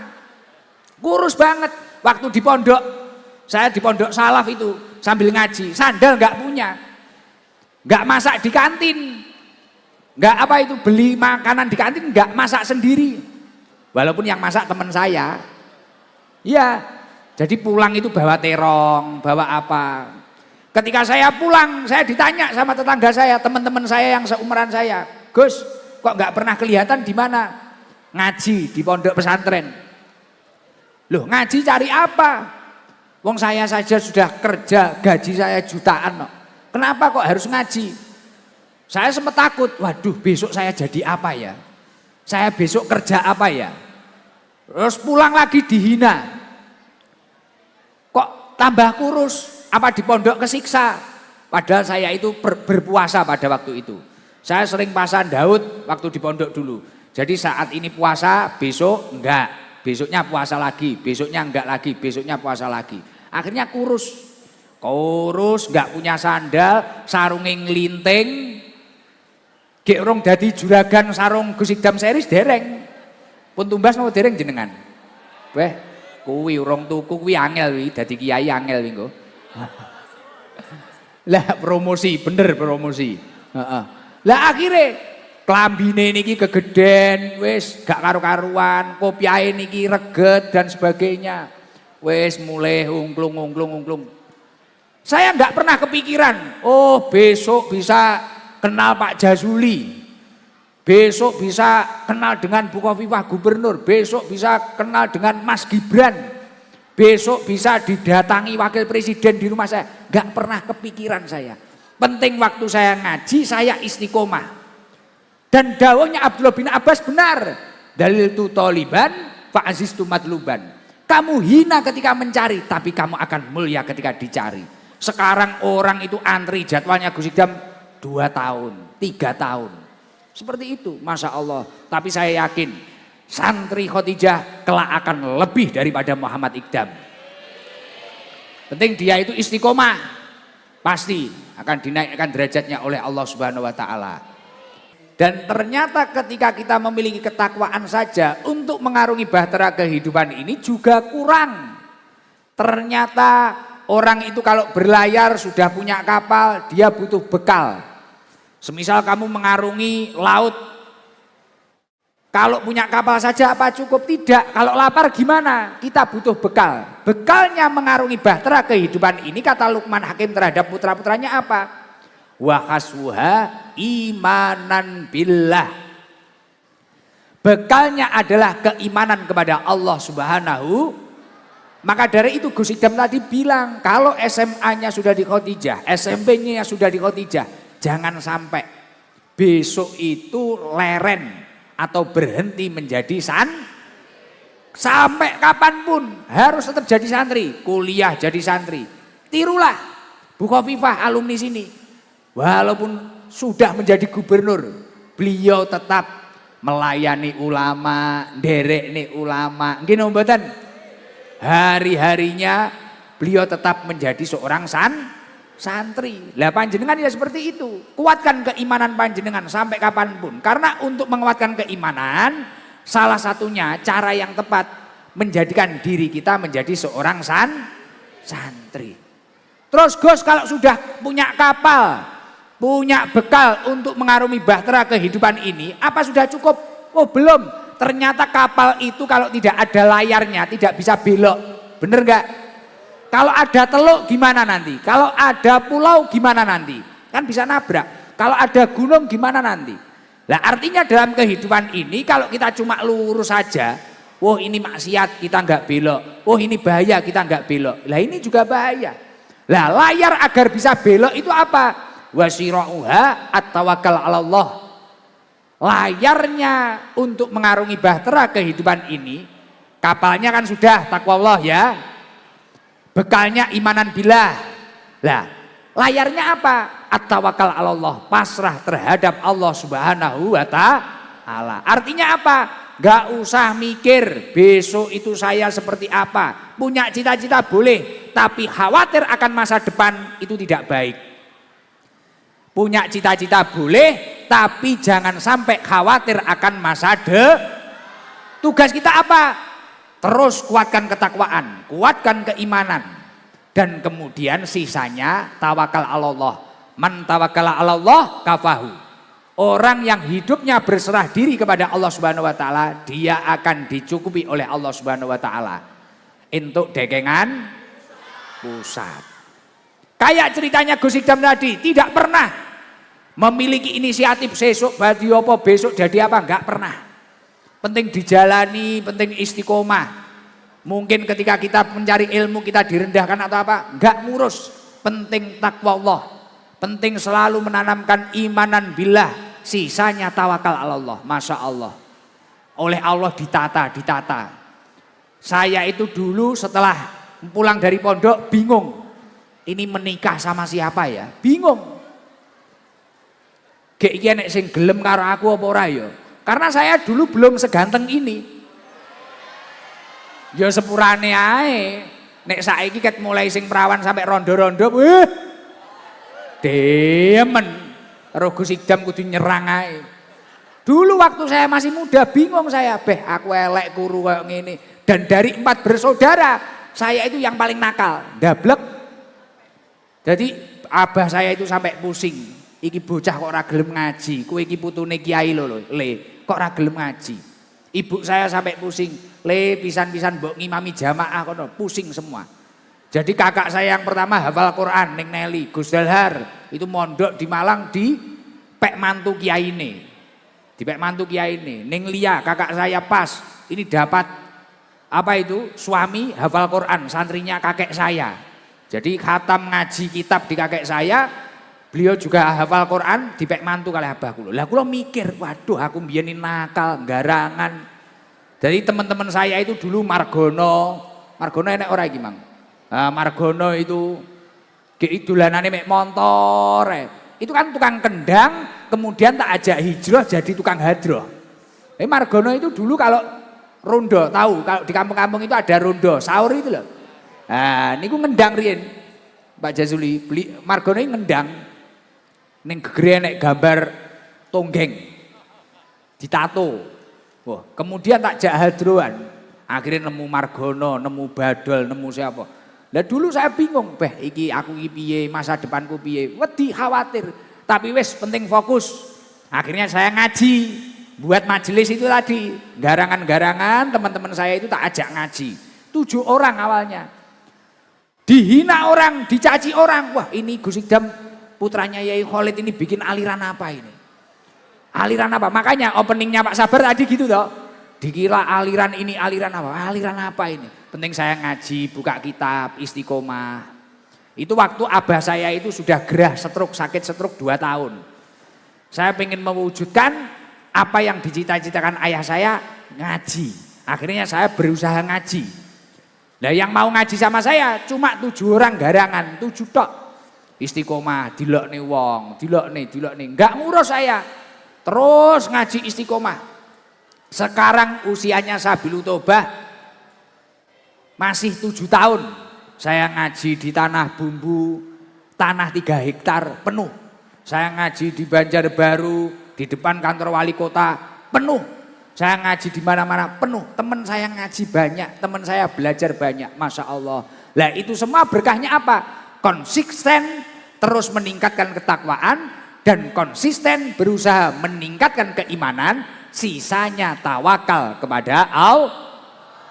Speaker 1: Kurus banget. Waktu di pondok, saya di pondok salaf itu sambil ngaji, sandal nggak punya, nggak masak di kantin, nggak apa itu beli makanan di kantin, nggak masak sendiri. Walaupun yang masak teman saya, ya. Jadi pulang itu bawa terong, bawa apa. Ketika saya pulang, saya ditanya sama tetangga saya, teman-teman saya yang seumuran saya, Gus, kok nggak pernah kelihatan di mana? Ngaji di pondok pesantren. Loh, ngaji cari apa? Wong saya saja sudah kerja, gaji saya jutaan. Kenapa kok harus ngaji? Saya sempat takut, waduh besok saya jadi apa ya? Saya besok kerja apa ya? Terus pulang lagi dihina. Kok tambah kurus? Apa di pondok kesiksa? Padahal saya itu berpuasa pada waktu itu. Saya sering pasang Daud waktu di pondok dulu. Jadi saat ini puasa, besok enggak. Besoknya puasa lagi, besoknya enggak lagi, besoknya puasa lagi. Akhirnya kurus. Kurus, enggak punya sandal, sarungnya nglinting. Gek urung dadi juragan sarung Gus Idam series dereng. Pun tumbas mau dereng jenengan. Weh, kuwi urung tuku kuwi angel kuwi dadi kiai angel kuwi engko. Lah promosi, bener promosi. Lah akhirnya klambine niki kegeden, wis gak karu-karuan, kopiahe niki reget dan sebagainya. Wis mulai ungklung. Saya nggak pernah kepikiran, oh besok bisa kenal Pak Jazuli. Besok bisa kenal dengan Bukoviwah Gubernur, besok bisa kenal dengan Mas Gibran. besok bisa didatangi wakil presiden di rumah saya. Gak pernah kepikiran saya. Penting waktu saya ngaji, saya istiqomah. Dan dawuhnya Abdullah bin Abbas benar. Dalil tu toliban, fa'aziz tu matluban. Kamu hina ketika mencari, tapi kamu akan mulia ketika dicari. Sekarang orang itu antri jadwalnya Gus Idam 2 tahun, 3 tahun. Seperti itu, Masya Allah. Tapi saya yakin santri Khadijah kelak akan lebih daripada Muhammad Iqdam. Penting dia itu istiqomah, pasti akan dinaikkan derajatnya oleh Allah Subhanahu wa taala. Dan ternyata ketika kita memiliki ketakwaan saja untuk mengarungi bahtera kehidupan ini juga kurang. Ternyata orang itu kalau berlayar sudah punya kapal, dia butuh bekal. Semisal kamu mengarungi laut, kalau punya kapal saja apa cukup? Tidak. Kalau lapar gimana? Kita butuh bekal. Bekalnya mengarungi bahtera kehidupan ini, kata Luqman Hakim terhadap putra-putranya apa? Wa khaswuha imanan billah. Bekalnya adalah keimanan kepada Allah Subhanahu. Maka dari itu Gus Idam tadi bilang, kalau SMA-nya sudah di Khadijah, SMP-nya sudah di Khadijah, jangan sampai besok itu leren atau berhenti menjadi sampai kapanpun harus tetap jadi santri, kuliah jadi santri. Tirulah Bu Khofifah alumni sini, walaupun sudah menjadi gubernur, beliau tetap melayani ulama, nderekne ulama. Nggih napa mboten? Hari-harinya beliau tetap menjadi seorang santri. Lah panjenengan ya seperti itu. Kuatkan keimanan panjenengan sampai kapanpun. Karena untuk menguatkan keimanan, salah satunya cara yang tepat menjadikan diri kita menjadi seorang santri. Terus Gus, kalau sudah punya kapal, punya bekal untuk mengarungi bahtera kehidupan ini, apa sudah cukup? Oh belum. Ternyata kapal itu kalau tidak ada layarnya tidak bisa belok. Bener gak? Kalau ada teluk gimana nanti? Kalau ada pulau gimana nanti? Kan bisa nabrak. Kalau ada gunung gimana nanti? Nah artinya dalam kehidupan ini kalau kita cuma lurus saja, wah ini maksiat kita nggak belok, wah ini bahaya kita nggak belok. Lah ini juga bahaya. Lah layar agar bisa belok itu apa? Wasirauha at-tawakkal 'ala Allah. Layarnya untuk mengarungi bahtera kehidupan ini, kapalnya kan sudah takwa Allah ya. Bekalnya imanan billah. Lah, layarnya apa? At-tawakkal 'ala Allah, pasrah terhadap Allah Subhanahu wa taala. Artinya apa? Gak usah mikir besok itu saya seperti apa. Punya cita-cita boleh, tapi khawatir akan masa depan itu tidak baik. Punya cita-cita boleh, tapi jangan sampai khawatir akan masa depan. Tugas kita apa? Terus kuatkan ketakwaan, kuatkan keimanan, dan kemudian sisanya tawakal Allah. Man tawakkala 'ala Allah kafahu. Orang yang hidupnya berserah diri kepada Allah Subhanahu wa taala, dia akan dicukupi oleh Allah Subhanahu wa taala. Entuk dekengan pusat. Kayak ceritanya Gus Idam tadi, tidak pernah memiliki inisiatif besok badi apa, besok jadi apa, enggak pernah. Penting dijalani, penting istiqomah. Mungkin ketika kita mencari ilmu kita direndahkan atau apa, enggak ngurus. Penting takwa Allah. Penting selalu menanamkan imanan billah. Sisanya tawakal Allah. Masya Allah. Oleh Allah ditata. Saya itu dulu setelah pulang dari pondok bingung. Ini menikah sama siapa ya? Bingung. Gek iki nek sing gelem karo aku apa ora ya? Karena saya dulu belum seganteng ini. Ya sepurane ae. Nek saiki ket mulai sing perawan sampai rondo-rondo, demen. Karo Gus Idam kudu nyerang ae. Dulu waktu saya masih muda bingung saya, aku elek kuru kayak ngene. Dan dari 4 bersaudara, saya itu yang paling nakal, ndablek. Jadi abah saya itu sampai pusing. Iki bocah kok ora gelem ngaji, kowe iki putune kiai lho, Le, kok ora gelem ngaji. Ibu saya sampai pusing, Le pisan-pisan mbok ngimami jamaah kono, pusing semua. Jadi kakak saya yang pertama hafal Quran ning Neli, Gus Dalhar, itu mondok di Malang di pek mantu kiyaine. Di pek mantu kiyaine. Ning Lia kakak saya pas, ini dapat apa itu suami hafal Quran, santrinya kakek saya. Jadi khatam ngaji kitab di kakek saya, beliau juga hafal Quran, dipek mantu kalih abah kula. Lah kula mikir, waduh aku mbiyen nakal, garangan. Jadi teman-teman saya itu dulu Margono enek ora iki, Mang? Nah, Margono itu keidolanane mek motor. Itu kan tukang kendang, kemudian tak ajak hijrah jadi tukang hadroh. Margono itu dulu kalau rondo, tahu kalau di kampung-kampung itu ada rondo, sahur itu loh. Nah, niku ngendang riyen. Pak Jazuli beli Margono ini ngendang. Ning gegere nek gambar tonggeng. Ditato. Wah, kemudian tak jak hadroan. Akhirnya nemu Margono, nemu Badol, nemu siapa. Lah dulu saya bingung, iki aku iki piye, masa depanku piye. Wedi khawatir, tapi wis penting fokus. Akhirnya saya ngaji, buat majelis itu tadi. Garangan-garangan teman-teman saya itu tak ajak ngaji. 7 orang awalnya. Dihina orang, dicaci orang. Wah, ini Gus Idam putranya Yai Khalid ini bikin aliran apa ini? Aliran apa? Makanya openingnya Pak Sabar tadi gitu toh. Dikira aliran ini aliran apa? Aliran apa ini? Penting saya ngaji, buka kitab, istiqomah. Itu waktu abah saya itu sudah gerah stroke, sakit stroke 2 tahun. Saya pengen mewujudkan apa yang dicita-citakan ayah saya, ngaji. Akhirnya saya berusaha ngaji. Nah yang mau ngaji sama saya cuma 7 orang garangan, 7 tok. Istiqomah, dilokne wong, dilokne. Enggak ngurus saya. Terus ngaji istiqomah. Sekarang usianya Sabilul Tobah masih 7 tahun. Saya ngaji di tanah bumbu, tanah 3 hektar penuh. Saya ngaji di Banjarbaru, di depan kantor wali kota penuh. Saya ngaji di mana-mana penuh. Teman saya ngaji banyak, teman saya belajar banyak. Masya Allah. Lah itu semua berkahnya apa? Konsisten terus meningkatkan ketakwaan dan konsisten berusaha meningkatkan keimanan, sisanya tawakal kepada Allah,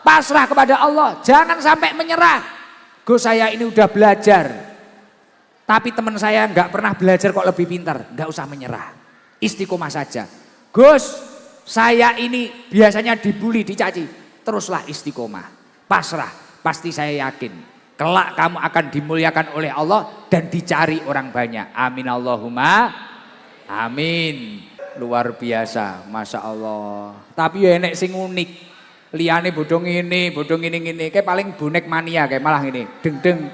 Speaker 1: pasrah kepada Allah, jangan sampai menyerah. Gus saya ini udah belajar, tapi teman saya nggak pernah belajar kok lebih pintar, nggak usah menyerah, istiqomah saja. Gus saya ini biasanya dibully, dicaci, teruslah istiqomah, pasrah, pasti saya yakin. Kelak kamu akan dimuliakan oleh Allah dan dicari orang banyak. Amin Allahumma amin. Luar biasa, Masya Allah. Tapi ya enek sing unik. Liane bodong ini, kayak paling bonek mania kayak malah ini. Deng.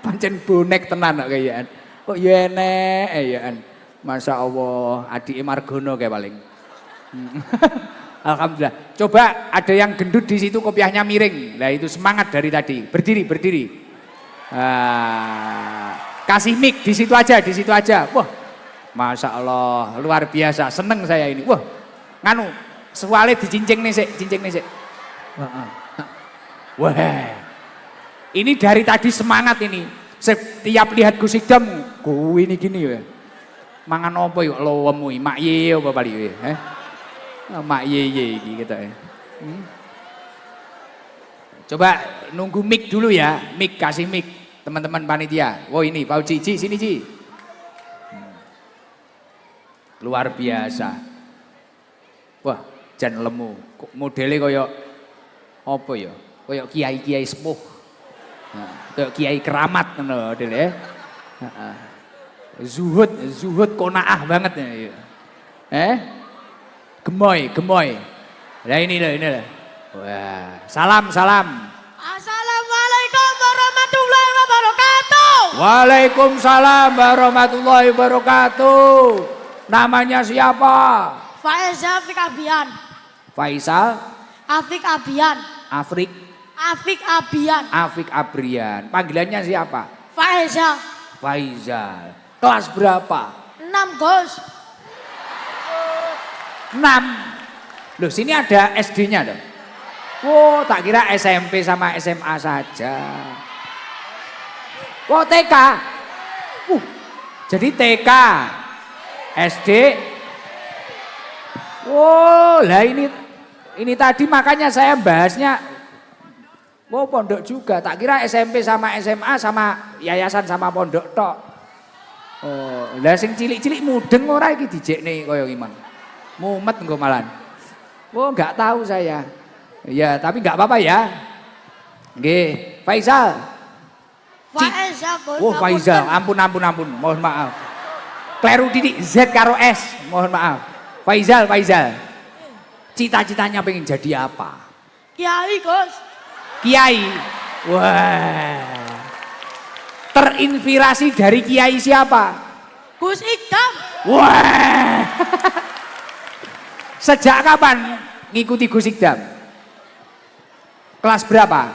Speaker 1: Pancen bonek tenan kok kayaan. Kok ya enek ya. Masya Allah, adik Margono kayak paling. Alhamdulillah. Coba ada yang gendut di situ kopiahnya miring. Nah itu semangat dari tadi. Berdiri. Kasih mic di situ aja. Wah, Masya Allah, luar biasa. Seneng saya ini. Wah, nganu, soalnya dicincing nih sik. Wah, ini dari tadi semangat ini. Setiap lihat Gus Idam, ini gini ya. Mangan apa yuk lowemu, mak ye apa bali ya. Mak ye gitu ya. Coba nunggu mic dulu ya, kasih mic teman-teman panitia. Wow ini Pak Cici, sini Ci. Luar biasa. Wah, jan lemu. Modelnya koyok apa ya? Koyok kiai sepuh. Koyok kiai keramat ngono modele. Zuhud qanaah banget ya. Gemoy. Nah ini loh. Wah, salam.
Speaker 2: Assalamualaikum warahmatullahi wabarakatuh.
Speaker 1: Waalaikumsalam warahmatullahi wabarakatuh. Namanya siapa?
Speaker 2: Faisal Afik Abian.
Speaker 1: Faisal
Speaker 2: Afik Abian.
Speaker 1: Afik Abrian. Panggilannya siapa? Faisal. Kelas berapa?
Speaker 2: 6 Gus.
Speaker 1: 6. Loh sini ada SD-nya dong. Oh tak kira SMP sama SMA saja. Oh TK. Jadi TK, SD. Oh lah ini tadi makanya saya bahasnya. Oh pondok juga. Tak kira SMP sama SMA sama yayasan sama pondok tok. Oh lah sing cilik-cilik mudeng ora iki dijekne kaya gimana. Mumet engko malan. Oh, enggak tahu saya. Ya, tapi enggak apa-apa ya. Nggih, Faizal.
Speaker 2: Faeza Gus.
Speaker 1: Oh, Faizal, ampun. Mohon maaf. Kleru titik Z karo S. Mohon maaf. Faizal. Cita-citanya pengen jadi apa?
Speaker 2: Kiai Gus.
Speaker 1: Kiai. Wah. Terinspirasi dari kiai siapa?
Speaker 2: Gus Ikdam.
Speaker 1: Wah. Sejak kapan ngikuti Gus Ikdam? Kelas berapa?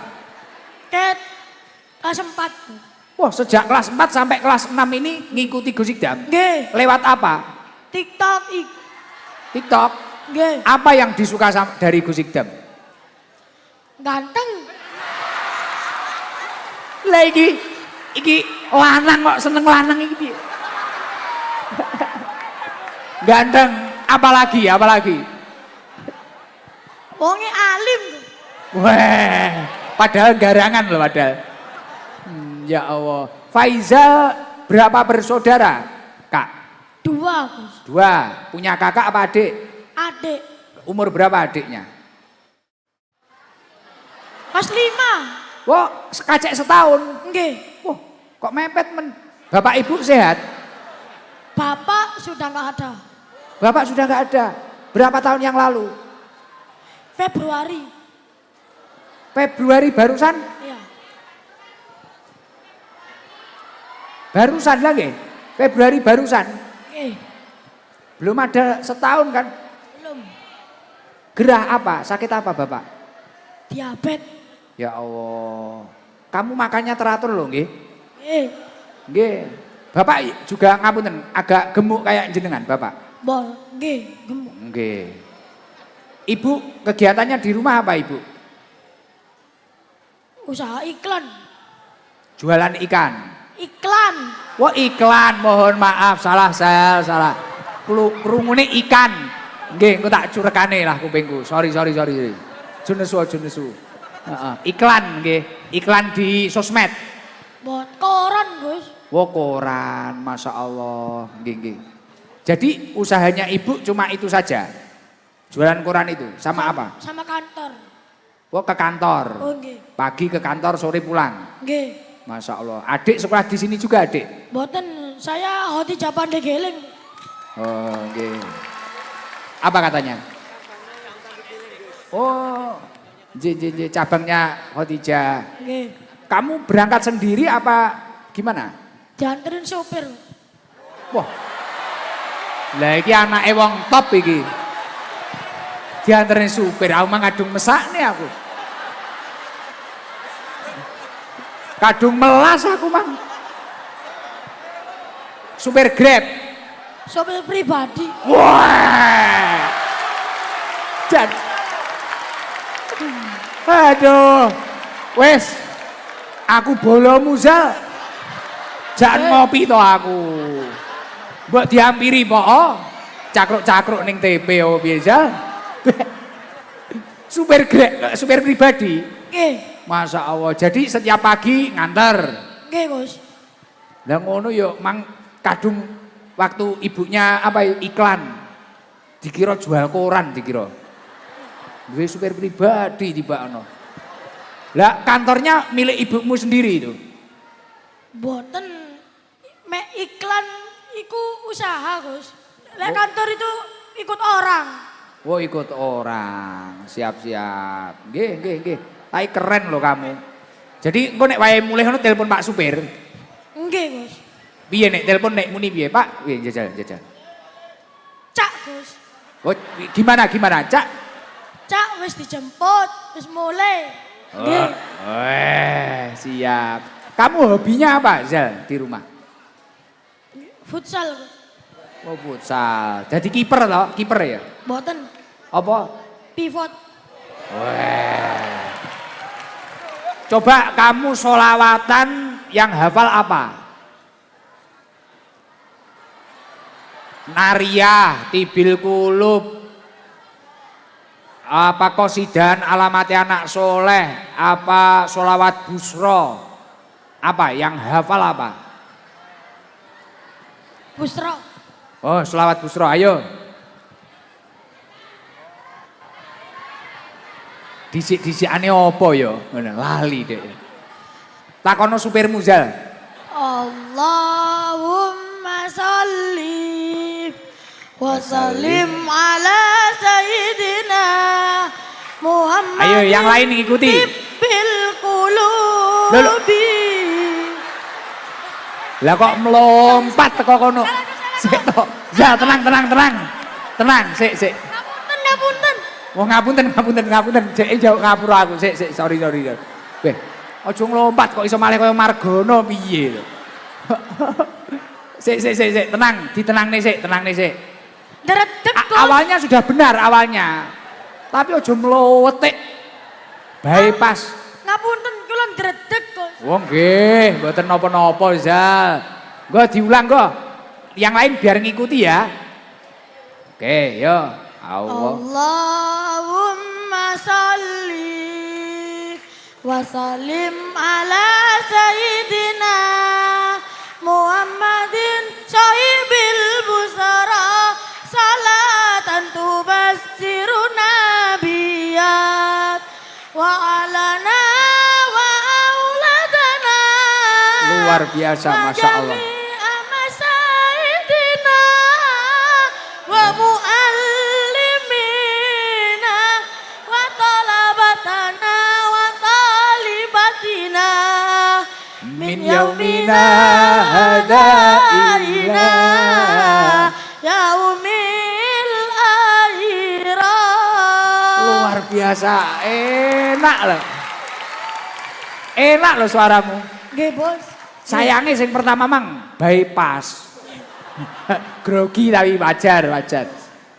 Speaker 2: Kelas 4.
Speaker 1: Wah, sejak kelas 4 sampai kelas 6 ini ngikuti Gus Ikdam.
Speaker 2: Nggih.
Speaker 1: Lewat apa?
Speaker 2: TikTok
Speaker 1: TikTok.
Speaker 2: nggih.
Speaker 1: Apa yang disuka dari Gus Ikdam?
Speaker 2: Ganteng.
Speaker 1: Lah iki lanang kok seneng lanang iki piye? Ganteng, apalagi?
Speaker 2: Wonge alim.
Speaker 1: Wah, padahal garangan loh padahal. Ya Allah. Faizal berapa bersaudara, Kak?
Speaker 2: 2 Gus.
Speaker 1: 2. Punya kakak apa adik?
Speaker 2: Adik.
Speaker 1: Umur berapa adiknya?
Speaker 2: Kelas 5.
Speaker 1: Wah, sekacek setahun.
Speaker 2: Nggih.
Speaker 1: Wah, kok mepet men. Bapak ibu sehat?
Speaker 2: Bapak sudah nggak ada.
Speaker 1: Bapak sudah nggak ada. Berapa tahun yang lalu? Februari barusan?
Speaker 2: Iya.
Speaker 1: Barusan lagi? Februari barusan?
Speaker 2: Nggih.
Speaker 1: Belum ada setahun kan?
Speaker 2: Belum.
Speaker 1: Gerah apa? Sakit apa Bapak?
Speaker 2: Diabetes.
Speaker 1: Ya Allah. Kamu makannya teratur loh nggih?
Speaker 2: Nggih.
Speaker 1: Nggih. Bapak juga ngapunten, agak gemuk kayak jenengan Bapak?
Speaker 2: Nggih, gemuk.
Speaker 1: Nggih. Ibu kegiatannya di rumah apa Ibu?
Speaker 2: Usaha iklan.
Speaker 1: Jualan ikan.
Speaker 2: Iklan.
Speaker 1: Wah iklan, mohon maaf salah. Krungune ikan. Nggih, engko tak curekane lah kupingku. Sorry. Junesu. Iklan nggih, iklan di sosmed.
Speaker 2: Buat koran, Gus.
Speaker 1: Wah koran, Masya Allah. Nggih. Jadi usahanya Ibu cuma itu saja? Jualan koran itu, sama apa?
Speaker 2: Sama kantor.
Speaker 1: Wah ke kantor.
Speaker 2: Oh nggih.
Speaker 1: Pagi ke kantor, sore pulang.
Speaker 2: Nggih.
Speaker 1: Masya Allah. Adik sekolah di sini juga adik?
Speaker 2: Boten, saya hoti Japan Degeling.
Speaker 1: Oh nggih. Apa katanya? Oh, cabangnya Khotijah.
Speaker 2: Nggih.
Speaker 1: Kamu berangkat sendiri apa gimana?
Speaker 2: Dianterin sopir.
Speaker 1: Wah. Lah iki anake wong top iki. Dianterin supir, aku mah kadung mesakne aku. Kadung melas aku mah. Supir Grab.
Speaker 2: Sopir pribadi.
Speaker 1: Wah. Aduh. Wes. Aku bolomu Zal. Jangan ngopi to aku. Mbok diampiri po. Cakruk-cakruk ning TP oh piye Zal? Supir Grab, supir pribadi.
Speaker 2: Nggih.
Speaker 1: Masya Allah. Jadi setiap pagi nganter.
Speaker 2: Nggih, Gus.
Speaker 1: Lah ngono yo mang kadung waktu ibunya apa iklan. Dikira jual koran dikira. Duwe supir pribadi tibakno. Lah kantornya milik ibumu sendiri itu.
Speaker 2: Boten mek iklan iku usaha, Gus. Lek kantor itu ikut orang.
Speaker 1: Oh ikut orang. Siap. Nggih. Tapi keren loh kamu. Jadi engko nek wae mulih ngono telepon Pak supir.
Speaker 2: Nggih, Gus.
Speaker 1: Piye nek telepon nek muni piye, Pak? Piye jajal.
Speaker 2: Cak, Gus.
Speaker 1: Oh, gimana Cak?
Speaker 2: Cak wis dijemput, wis mulai. Nggih.
Speaker 1: Siap. Kamu hobinya apa, Zal, di rumah?
Speaker 2: Futsal, Gus.
Speaker 1: Oh, futsal. Jadi kiper toh? Kiper ya?
Speaker 2: Boten
Speaker 1: Apa?
Speaker 2: pivot.
Speaker 1: Wah. Coba kamu sholawatan yang hafal apa? Nariyah, Tibil Kulub, apa Qasidan Alamati Anak Soleh, apa sholawat Busro, apa yang hafal apa?
Speaker 2: Busro.
Speaker 1: Oh sholawat Busro, ayo. Disik-disikane apa ya? Ngono lali dek. Takono supirmu Zal.
Speaker 2: Allahumma sholli wa sallim ala sayyidina Muhammad.
Speaker 1: Ayo yang lain ngikuti.
Speaker 2: Bil qulubi.
Speaker 1: Lah kok melompat teko kono. Sik to. Ya tenang. Tenang, sik.
Speaker 2: Ngapunten.
Speaker 1: Wong ngapunten. Sik jauh ngapura aku. Sik sorry. Weh, aja nglompat kok iso malih kaya Margono piye lho. Sik, tenang, tenangne sik.
Speaker 2: Dredeg kok.
Speaker 1: Awalnya sudah benar awalnya. Tapi aja mlowetik. Bypass.
Speaker 2: Ngapunten kula dredeg kok.
Speaker 1: Oh nggih, mboten napa-napa Zal. Nggo diulang kok. Yang lain biar ngikuti ya. Oke, yo.
Speaker 2: Allahumma sholli wa sallim ala sayyidina Muhammadin sahibil busara salatan tubassiruna biyat wa alana wa auladana.
Speaker 1: Luar biasa, Masya Allah.
Speaker 2: Wa muallimina wa talabatana wa talibatina
Speaker 1: Min yaumina hada ila
Speaker 2: yaumil akhirah.
Speaker 1: luar biasa, enak loh suaramu.
Speaker 2: Nggih, Bos.
Speaker 1: Sayangnya yang pertama mang bypass. Grogi tapi wajar.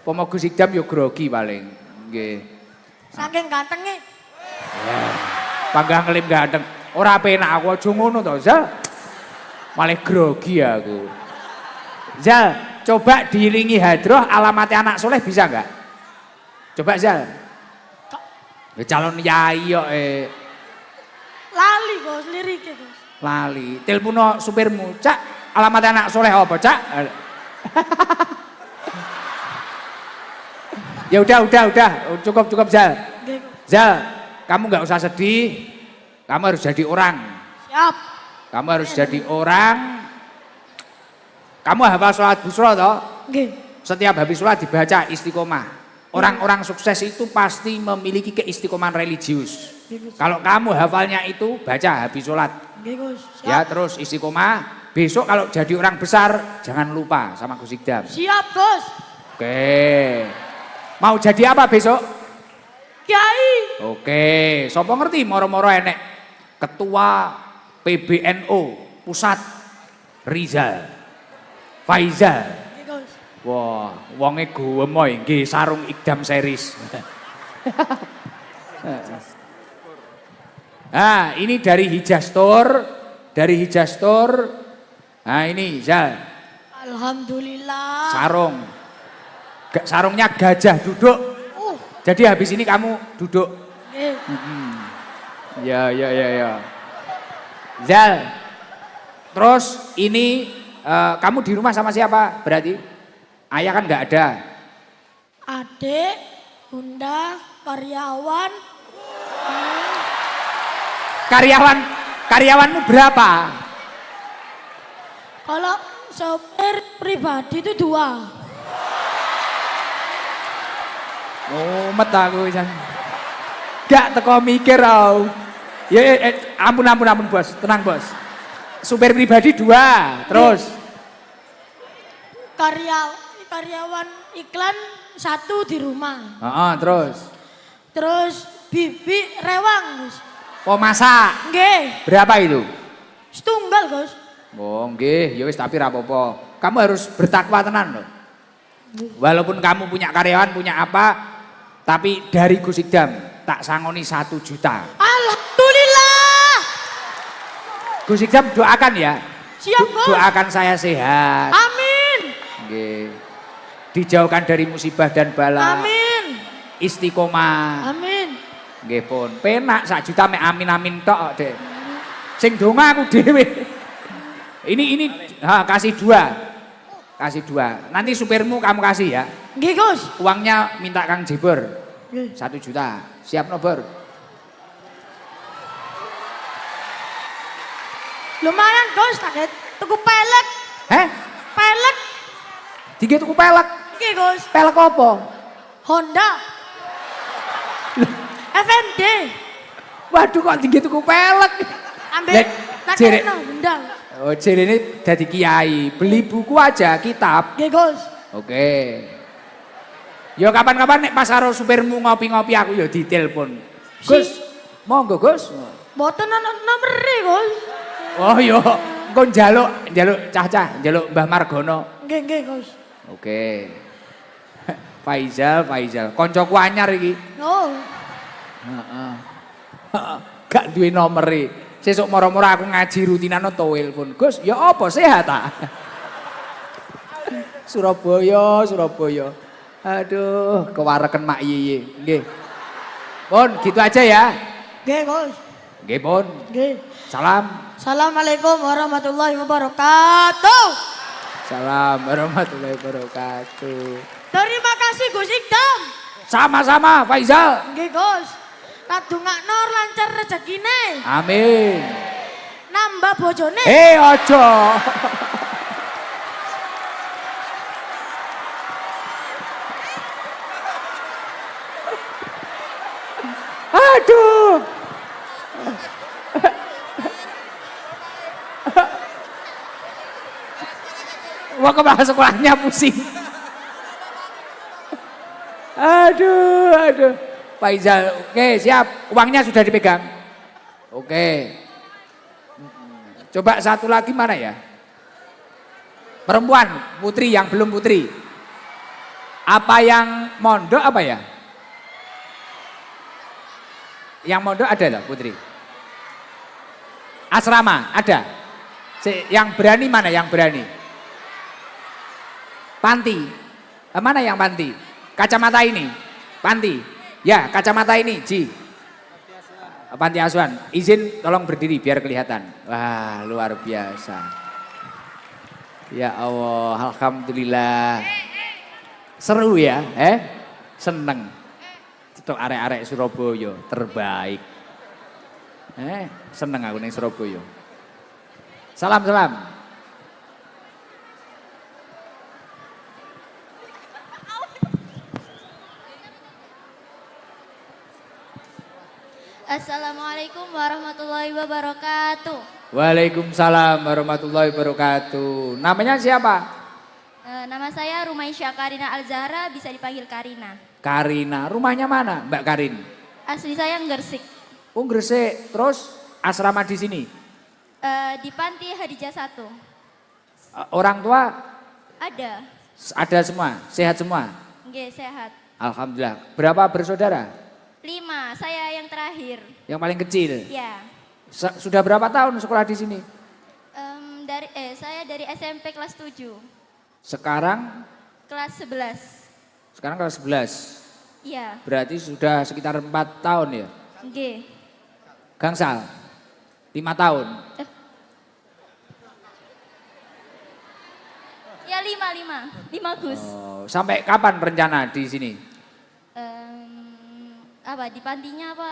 Speaker 1: Pomo Gus Ikdam yo grogi paling. Nggih.
Speaker 2: Saking gantenge.
Speaker 1: Panggang ngelim ganteng. Ora penak aku aja ngono to, Zal. Malah grogi aku. Zal, coba diiringi hadroh alamatnya anak soleh bisa enggak? Coba Zal. Calon yai kok
Speaker 2: Lali, Bos, lirike, Bos.
Speaker 1: lali. Telepono supirmu, Cak, alamat anak soleh apa, Cak? Ya udah, cukup Zal.
Speaker 2: Nggih, Bos.
Speaker 1: Zal, kamu nggak usah sedih. Kamu harus jadi orang.
Speaker 2: Siap.
Speaker 1: Kamu harus jadi orang. Kamu hafal sholat busro toh?
Speaker 2: Nggih.
Speaker 1: Setiap habis sholat dibaca istiqomah. Orang-orang sukses itu pasti memiliki keistiqomahan religius. Kalau kamu hafalnya itu baca habis sholat.
Speaker 2: Nggih, Gus. Siap.
Speaker 1: Ya terus istiqomah. Besok kalau jadi orang besar jangan lupa sama Gus Ikdam.
Speaker 2: Siap, Gus.
Speaker 1: Oke. Mau jadi apa besok?
Speaker 2: Kiai.
Speaker 1: Oke. Sopo ngerti moro-moro enek ketua PBNO pusat Rizal Faizal.
Speaker 2: Nggih, Gus.
Speaker 1: Wah, wonge guwemoy nggih sarung Ikdam series. Nah, ini dari Hijastor, Nah, ini Zal.
Speaker 2: Alhamdulillah.
Speaker 1: Sarung. Sarungnya gajah duduk. Jadi habis ini kamu duduk.
Speaker 2: Nggih.
Speaker 1: Ya. Zal. Terus ini kamu di rumah sama siapa berarti? Ayah kan nggak ada.
Speaker 2: Adik, bunda, karyawan.
Speaker 1: Karyawanmu berapa?
Speaker 2: Kalau sopir pribadi itu 2.
Speaker 1: Mumet aku Jan. Gak teko mikir aku. Ya ampun Bos, tenang Bos. Supir pribadi 2, terus
Speaker 2: karyawan iklan 1 di rumah.
Speaker 1: Terus
Speaker 2: Bibi rewang, Gus.
Speaker 1: oh masak.
Speaker 2: Nggih.
Speaker 1: Berapa itu?
Speaker 2: Setunggal, Gus.
Speaker 1: Oh nggih, ya wis tapi ra apa-apa. Kamu harus bertakwa tenan loh. Walaupun kamu punya karyawan, punya apa, tapi dari Gus Ikdam tak sangoni 1 juta.
Speaker 2: Alhamdulillah.
Speaker 1: Gus Ikdam doakan ya.
Speaker 2: Siap, Gus.
Speaker 1: Doakan saya sehat.
Speaker 2: Amin.
Speaker 1: Nggih. Dijauhkan dari musibah dan bala.
Speaker 2: Amin.
Speaker 1: Istiqomah.
Speaker 2: Amin.
Speaker 1: Nggih pun. Penak 1 juta mek amin-amin tok, Dek. Sing donga aku dhewe. Ini kasih 2. Kasih 2. Nanti supirmu kamu kasih ya.
Speaker 2: Nggih, Gus.
Speaker 1: Uangnya minta Kang Jibur.
Speaker 2: Nggih.
Speaker 1: 1 juta. Siap no, Bor?
Speaker 2: Lumayan Gus, tak tuku pelek.
Speaker 1: Heh?
Speaker 2: Pelek.
Speaker 1: Tiga tuku pelek.
Speaker 2: Iki Gus,
Speaker 1: Pelek apa?
Speaker 2: Honda. FMD.
Speaker 1: Waduh kok tiga tuku pelek.
Speaker 2: Ambil
Speaker 1: Lek,
Speaker 2: tak
Speaker 1: Jere.
Speaker 2: kena bendang.
Speaker 1: Oh jadi ini jadi kiai, beli buku aja, kitab.
Speaker 2: Nggih Gus.
Speaker 1: Oke. Yo kapan-kapan nek pas karo supirmu ngopi-ngopi aku yo ditelepon. Gus, monggo Gus.
Speaker 2: Mboten ana nomere Gus.
Speaker 1: Oh yo, engko njaluk cah-cah, njaluk Mbah Margono.
Speaker 2: Nggih Gus.
Speaker 1: Oke. Faizal, koncoku anyar iki.
Speaker 2: Oh.
Speaker 1: Heeh. Gak duwe nomere. Sesuk moro-moro aku ngaji rutinan toil pun. Gus, ya apa sehat ta? Surabaya. Aduh, kewareken Mak Yiyi. Nggih. Pun, gitu aja ya.
Speaker 2: Nggih Gus.
Speaker 1: Nggih, Pun.
Speaker 2: Nggih.
Speaker 1: Salam.
Speaker 2: Assalamualaikum warahmatullahi wabarakatuh.
Speaker 1: Salam warahmatullahi wabarakatuh.
Speaker 2: Terima kasih Gus Ikdam.
Speaker 1: Sama-sama, Faizal.
Speaker 2: Nggih Gus. Kadungakno lancar rezekine.
Speaker 1: Amin.
Speaker 2: Nambah bojone.
Speaker 1: Ojo. Aduh. Wah kepala sekolahnya pusing. Aduh. Faizal, oke siap. Uangnya sudah dipegang. Oke. Coba satu lagi mana ya? Perempuan, putri yang belum putri. Apa yang mondok apa ya? Yang mondok ada loh putri. Asrama ada. Yang berani mana yang berani? Panti. Mana yang panti? Kacamata ini. Panti. Ya, kacamata ini, Ji. Panti asuhan. Izin tolong berdiri biar kelihatan. Wah, luar biasa. Ya Allah, alhamdulillah. Seru ya, seneng. Itu arek-arek Surabaya terbaik. Seneng aku ning Surabaya. Salam.
Speaker 3: Assalamualaikum warahmatullahi wabarakatuh.
Speaker 1: Waalaikumsalam warahmatullahi wabarakatuh. Namanya siapa?
Speaker 3: Nama saya Rumaisya Karina Al-Zahra, bisa dipanggil Karina.
Speaker 1: Karina. Rumahnya mana, Mbak Karin?
Speaker 3: Asli saya Gresik.
Speaker 1: Oh, Gresik. Terus asrama di sini?
Speaker 3: Di Panti Hadijah 1.
Speaker 1: Orang tua
Speaker 3: Ada
Speaker 1: semua, sehat semua?
Speaker 3: Nggih, sehat.
Speaker 1: Alhamdulillah. Berapa bersaudara?
Speaker 3: 5, saya yang terakhir.
Speaker 1: Yang paling kecil?
Speaker 3: Ya.
Speaker 1: Sudah berapa tahun sekolah di sini?
Speaker 3: Saya dari SMP kelas 7.
Speaker 1: Sekarang?
Speaker 3: Kelas 11.
Speaker 1: Sekarang kelas 11.
Speaker 3: Iya.
Speaker 1: Berarti sudah sekitar 4 tahun ya?
Speaker 3: Nggih.
Speaker 1: Gangsal? 5 tahun?
Speaker 3: Ya 5 Gus.
Speaker 1: Oh, sampai kapan rencana di sini?
Speaker 3: Di pantinya apa?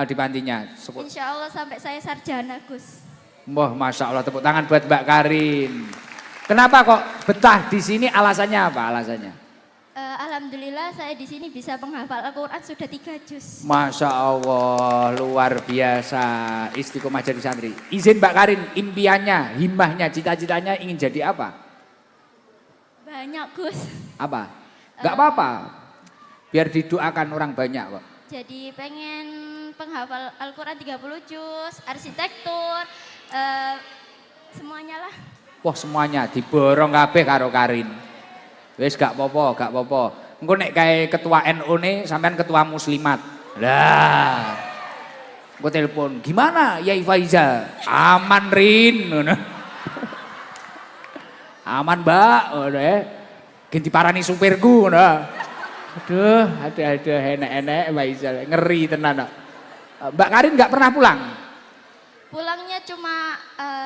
Speaker 1: Di pantinya.
Speaker 3: Insya Allah sampai saya sarjana Gus.
Speaker 1: Wah, Masya Allah, tepuk tangan buat Mbak Karin. Kenapa kok betah di sini? Alasannya apa? Alasannya?
Speaker 3: Alhamdulillah saya di sini bisa menghafal Al-Quran sudah 3 juz.
Speaker 1: Masya Allah, luar biasa. Istiqomah jadi santri. Izin Mbak Karin, impiannya, himmahnya, cita-citanya ingin jadi apa?
Speaker 3: Banyak Gus.
Speaker 1: Apa? Gak apa-apa. Biar didoakan orang banyak kok.
Speaker 3: Jadi pengen penghafal Al-Quran 30 juz, arsitektur, semuanya lah.
Speaker 1: Wah semuanya diborong kabeh karo Karin. Wis gak apa-apa. Engko nek kae ketua NU ne sampean ketua muslimat. Lah. Engko telepon, "Gimana Yai Faizal?" "Aman Rin." Ngono. "Aman, Mbak." Ngono ganti parani supirku ngono. Aduh, enek-enek Faizal, ngeri tenan. Mbak Karin nggak pernah pulang?
Speaker 3: Pulangnya cuma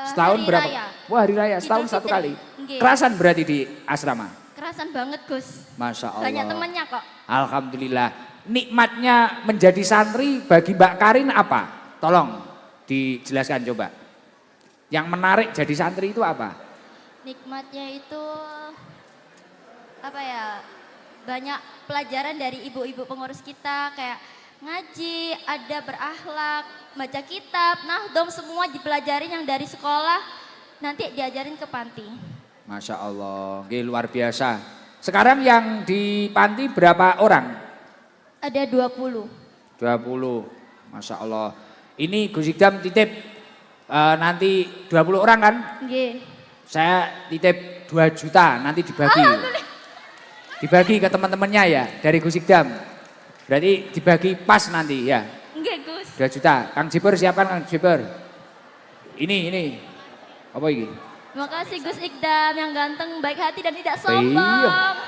Speaker 1: setahun
Speaker 3: hari
Speaker 1: berapa?
Speaker 3: raya.
Speaker 1: Wah, hari raya
Speaker 3: Idul
Speaker 1: setahun satu
Speaker 3: Fitri.
Speaker 1: kali.
Speaker 3: Nggih.
Speaker 1: Kerasan berarti di asrama?
Speaker 3: Kerasan banget Gus.
Speaker 1: Masya Allah.
Speaker 3: Banyak temennya kok.
Speaker 1: Alhamdulillah. Nikmatnya menjadi santri bagi Mbak Karin apa? Tolong dijelaskan coba. Yang menarik jadi santri itu apa?
Speaker 3: Nikmatnya itu apa ya? Banyak pelajaran dari ibu-ibu pengurus kita kayak ngaji, ada berakhlak, baca kitab, nahdom semua dipelajarin yang dari sekolah nanti diajarin ke panti.
Speaker 1: Masya Allah, nggih, luar biasa. Sekarang yang di panti berapa orang?
Speaker 3: Ada 20.
Speaker 1: 20, Masya Allah. Ini Gus Ikdam titip nanti 20 orang kan?
Speaker 3: Nggih.
Speaker 1: Saya titip 2 juta nanti dibagi. Dibagi ke teman-temannya ya dari Gus Ikdam. Berarti dibagi pas nanti ya.
Speaker 3: Nggih, Gus.
Speaker 1: 2 juta. Kang Jiber siapkan Kang Jiber. Ini. Apa ini?
Speaker 3: Makasih Gus Ikdam yang ganteng, baik hati dan tidak sombong.
Speaker 1: Iya.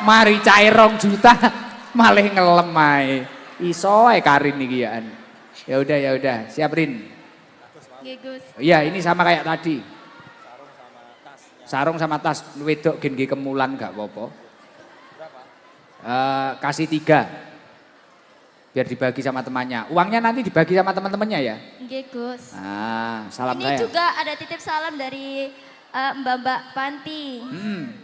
Speaker 1: Mari cair 2 juta malah ngelem ae. Iso ae Karin iki ya. Ya udah, siap Rin.
Speaker 3: Nggih, Gus.
Speaker 1: Iya, ini sama kayak tadi. Sarung sama tas wedok gen nggih kemulan gak apa-apa. Kasih 3. Biar dibagi sama temannya. Uangnya nanti dibagi sama teman-temannya ya.
Speaker 3: Nggih, Gus.
Speaker 1: Salam
Speaker 3: Ini
Speaker 1: saya.
Speaker 3: juga ada titip salam dari Mbak-mbak Panti.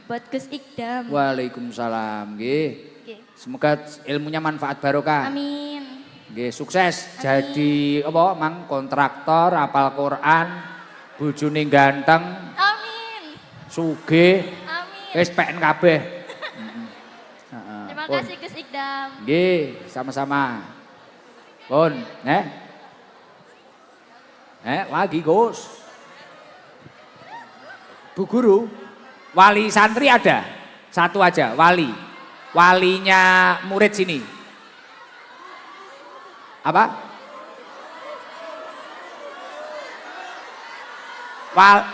Speaker 3: Buat Gus Ikdam.
Speaker 1: Waalaikumsalam. Nggih.
Speaker 3: Nggih.
Speaker 1: Semoga ilmunya manfaat barokah.
Speaker 3: Amin.
Speaker 1: Nggih, sukses
Speaker 3: Amin.
Speaker 1: jadi apa mang kontraktor, hafal Quran, bojone ganteng,
Speaker 3: Amin.
Speaker 1: sugih,
Speaker 3: Amin.
Speaker 1: wis PN kabeh.
Speaker 3: Terima
Speaker 1: Pun.
Speaker 3: kasih Gus Ikdam.
Speaker 1: Nggih, sama-sama. Pun, lagi Gus. Bu Guru, wali santri ada? Satu aja, wali. Walinya murid sini. Apa?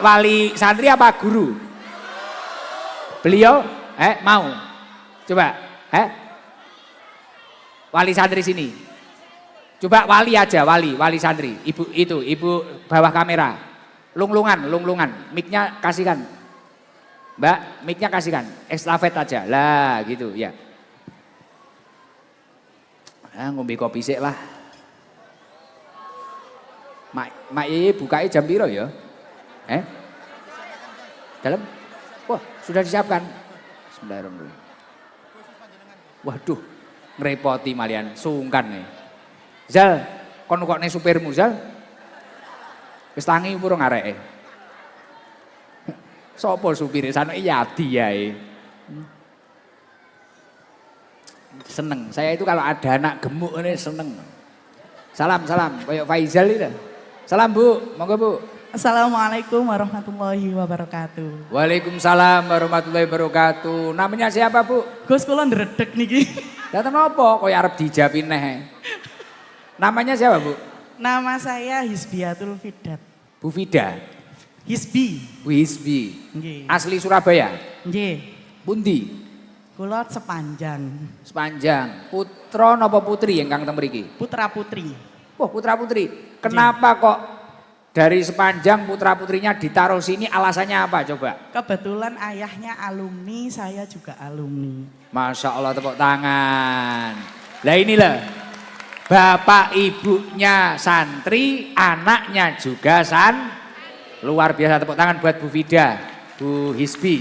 Speaker 1: Wali santri apa guru? Beliau mau? Coba, wali santri sini. Coba wali aja, wali santri. Ibu bawah kamera. Lunglungan. Mic-nya kasihkan. Mbak, mic-nya kasihkan. Estafet aja. Lah, gitu ya. Ngombe kopi sik lah. Mak Yeye bukanya jam piro ya? Dalam? Wah, sudah disiapkan. Bismillahirrahmanirrahim. Waduh, ngerepoti malian, sungkan nih. Zal, kon kok nih supirmu Zal? Wis tangi purung areke. Sopo supire sanoke Yadi yae. Seneng, saya itu kalau ada anak gemuk ini seneng. Salam, kayak Faizal itu. Salam Bu, monggo Bu.
Speaker 4: Assalamualaikum warahmatullahi wabarakatuh.
Speaker 1: Waalaikumsalam warahmatullahi wabarakatuh. Namanya siapa Bu?
Speaker 4: Gus kula ndredeg niki.
Speaker 1: Datang apa? Kok arep dijawabin neh. Namanya siapa Bu?
Speaker 4: Nama saya Hisbiatul Fidat.
Speaker 1: Bu Fida.
Speaker 4: Hisbi.
Speaker 1: Bu Hisbi.
Speaker 4: Nggih.
Speaker 1: Asli Surabaya.
Speaker 4: Nggih.
Speaker 1: Pundi?
Speaker 4: Kula sepanjang.
Speaker 1: Sepanjang. Putra napa putri ingkang teng mriki?
Speaker 4: Putra putri.
Speaker 1: Wah, putra putri. Kenapa kok dari sepanjang putra putrinya ditaruh sini, alasannya apa coba?
Speaker 4: Kebetulan ayahnya alumni, saya juga alumni.
Speaker 1: Masya Allah, tepuk tangan. Lah inilah, bapak ibunya santri, anaknya juga luar biasa, tepuk tangan buat Bu Fida, Bu Hisbi.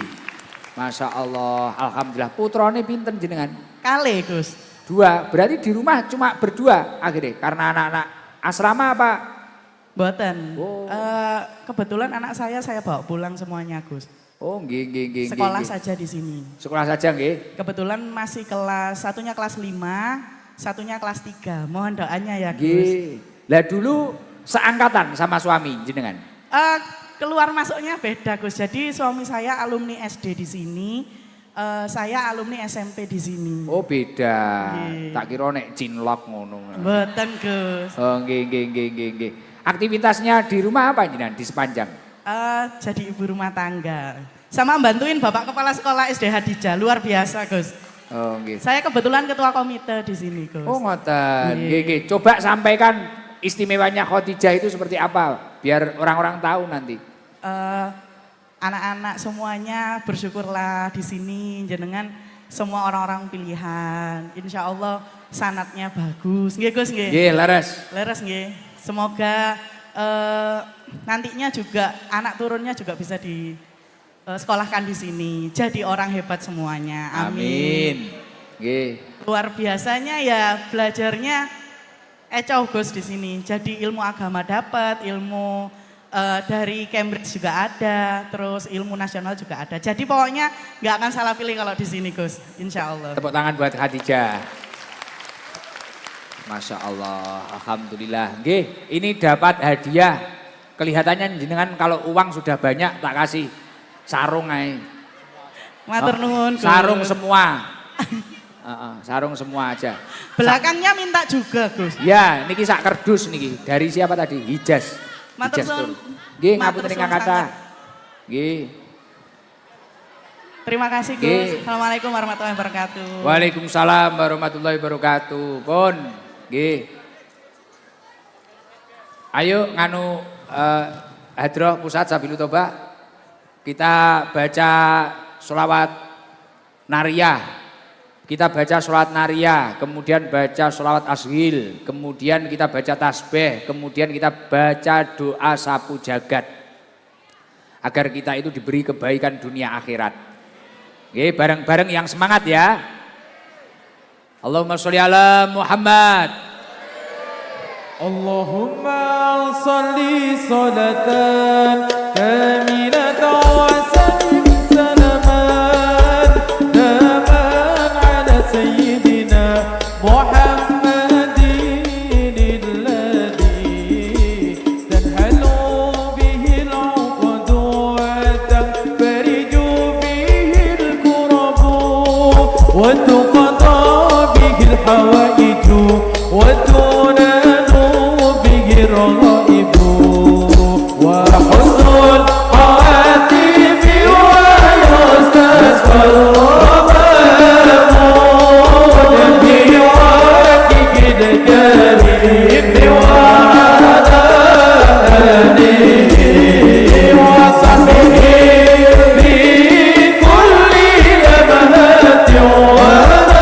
Speaker 1: Masya Allah, alhamdulillah. Putrane pinten jenengan?
Speaker 4: Kale Gus.
Speaker 1: 2, berarti di rumah cuma berdua akhirnya karena anak-anak asrama apa?
Speaker 4: Mboten.
Speaker 1: Oh.
Speaker 4: Kebetulan anak saya bawa pulang semuanya Gus.
Speaker 1: Oh, nggih.
Speaker 4: Sekolah saja di sini.
Speaker 1: Sekolah saja nggih.
Speaker 4: Kebetulan masih satunya kelas 5, satunya kelas 3. Mohon doanya ya Gus.
Speaker 1: Nggih. Lah dulu seangkatan sama suami jenengan.
Speaker 4: Keluar masuknya beda Gus. Jadi suami saya alumni SD di sini, saya alumni SMP di sini.
Speaker 1: Oh, beda.
Speaker 4: Nggih.
Speaker 1: Tak kira nek cinlok ngono.
Speaker 4: Mboten Gus.
Speaker 1: Oh, nggih. Aktivitasnya di rumah apa jenengan di sepanjang?
Speaker 4: Jadi ibu rumah tangga. Sama bantuin Bapak Kepala Sekolah SD Hadijah, luar biasa Gus.
Speaker 1: Oh, nggih.
Speaker 4: Saya kebetulan ketua komite di sini Gus.
Speaker 1: Oh, ngoten.
Speaker 4: Nggih.
Speaker 1: Nggih. Coba sampaikan istimewanya Khadijah itu seperti apa biar orang-orang tahu nanti.
Speaker 4: Anak-anak semuanya bersyukurlah di sini jenengan semua orang-orang pilihan. Insya Allah sanatnya bagus. Nggih Gus nggih.
Speaker 1: Nggih, leres.
Speaker 4: Leres nggih. Semoga nantinya juga anak turunnya juga bisa di sekolahkan di sini. Jadi orang hebat semuanya. Amin.
Speaker 1: Nggih.
Speaker 4: Luar biasanya ya belajarnya ecoh Gus di sini. Jadi ilmu agama dapat, ilmu dari Cambridge juga ada, terus ilmu nasional juga ada. Jadi pokoknya nggak akan salah pilih kalau di sini Gus, insya Allah.
Speaker 1: Tepuk tangan buat Khadijah. Masya Allah, alhamdulillah. Nggih, ini dapat hadiah. Kelihatannya jenengan kalau uang sudah banyak tak kasih sarung ae.
Speaker 4: Matur nuwun Gus.
Speaker 1: Sarung semua. Sarung semua aja.
Speaker 4: Belakangnya minta juga Gus.
Speaker 1: Ya, niki sak kerdus niki. Dari siapa tadi? Hijaz.
Speaker 4: Matur
Speaker 1: Hijaz
Speaker 4: suwun.
Speaker 1: Tur. Nggih,
Speaker 4: Matur
Speaker 1: ngapunten
Speaker 4: suwun
Speaker 1: ingkang kathah.
Speaker 4: sangat.
Speaker 1: Nggih.
Speaker 4: Terima kasih Gus.
Speaker 1: Nggih.
Speaker 4: Assalamualaikum warahmatullahi wabarakatuh.
Speaker 1: Waalaikumsalam warahmatullahi wabarakatuh. Pun, nggih. Ayo nganu Hadroh Pusat Sabilu Toba. Kita baca sholawat nariyah. Kita baca sholawat nariyah, kemudian baca sholawat ashil, kemudian kita baca tasbih, kemudian kita baca doa sapu jagat. Agar kita itu diberi kebaikan dunia akhirat. Oke, bareng-bareng yang semangat ya. Allahumma sholli ala Muhammad.
Speaker 5: Allahumma sholli sholatan kamilatan wa sallim salaman daman ala sayyidina Muhammadin alladhi tanhalu bihi al-uqadu wa tanfariju bihi al-kurabu wa tuqada bihi al-hawaiju wa الرغائب وحسن الخواتيم ويستسقى الغمام بوجهك الكريم وعلى آله وصحبه في كل لمحة ونفس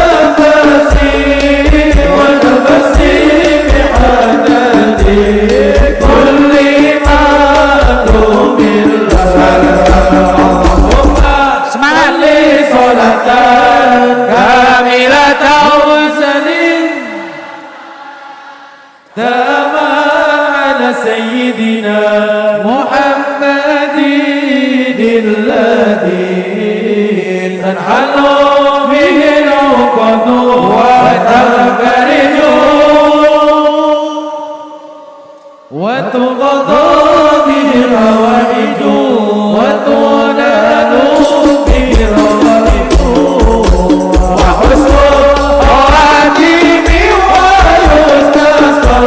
Speaker 5: سيدنا محمد الذي تنحل به العقد وتنفرج وتقضى به الهوائج وتنال به الروائج وحسن الخواتيم ويستسقى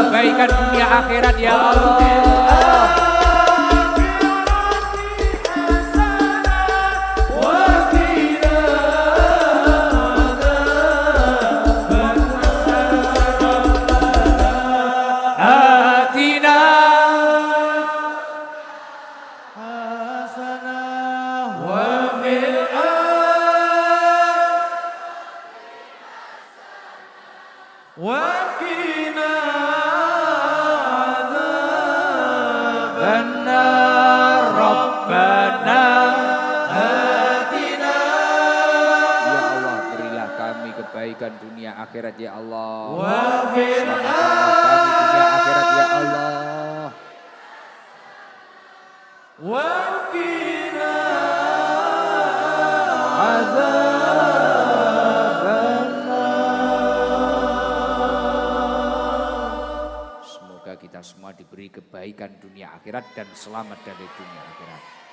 Speaker 1: kebaikan dunia akhirat ya Allah. Atina benar Rabbana atina. Ya Allah, berilah kami kebaikan dunia akhirat ya Allah. Selamatkanlah kami dunia akhirat ya Allah. Semoga kita semua diberi kebaikan dunia akhirat dan selamat dari dunia akhirat.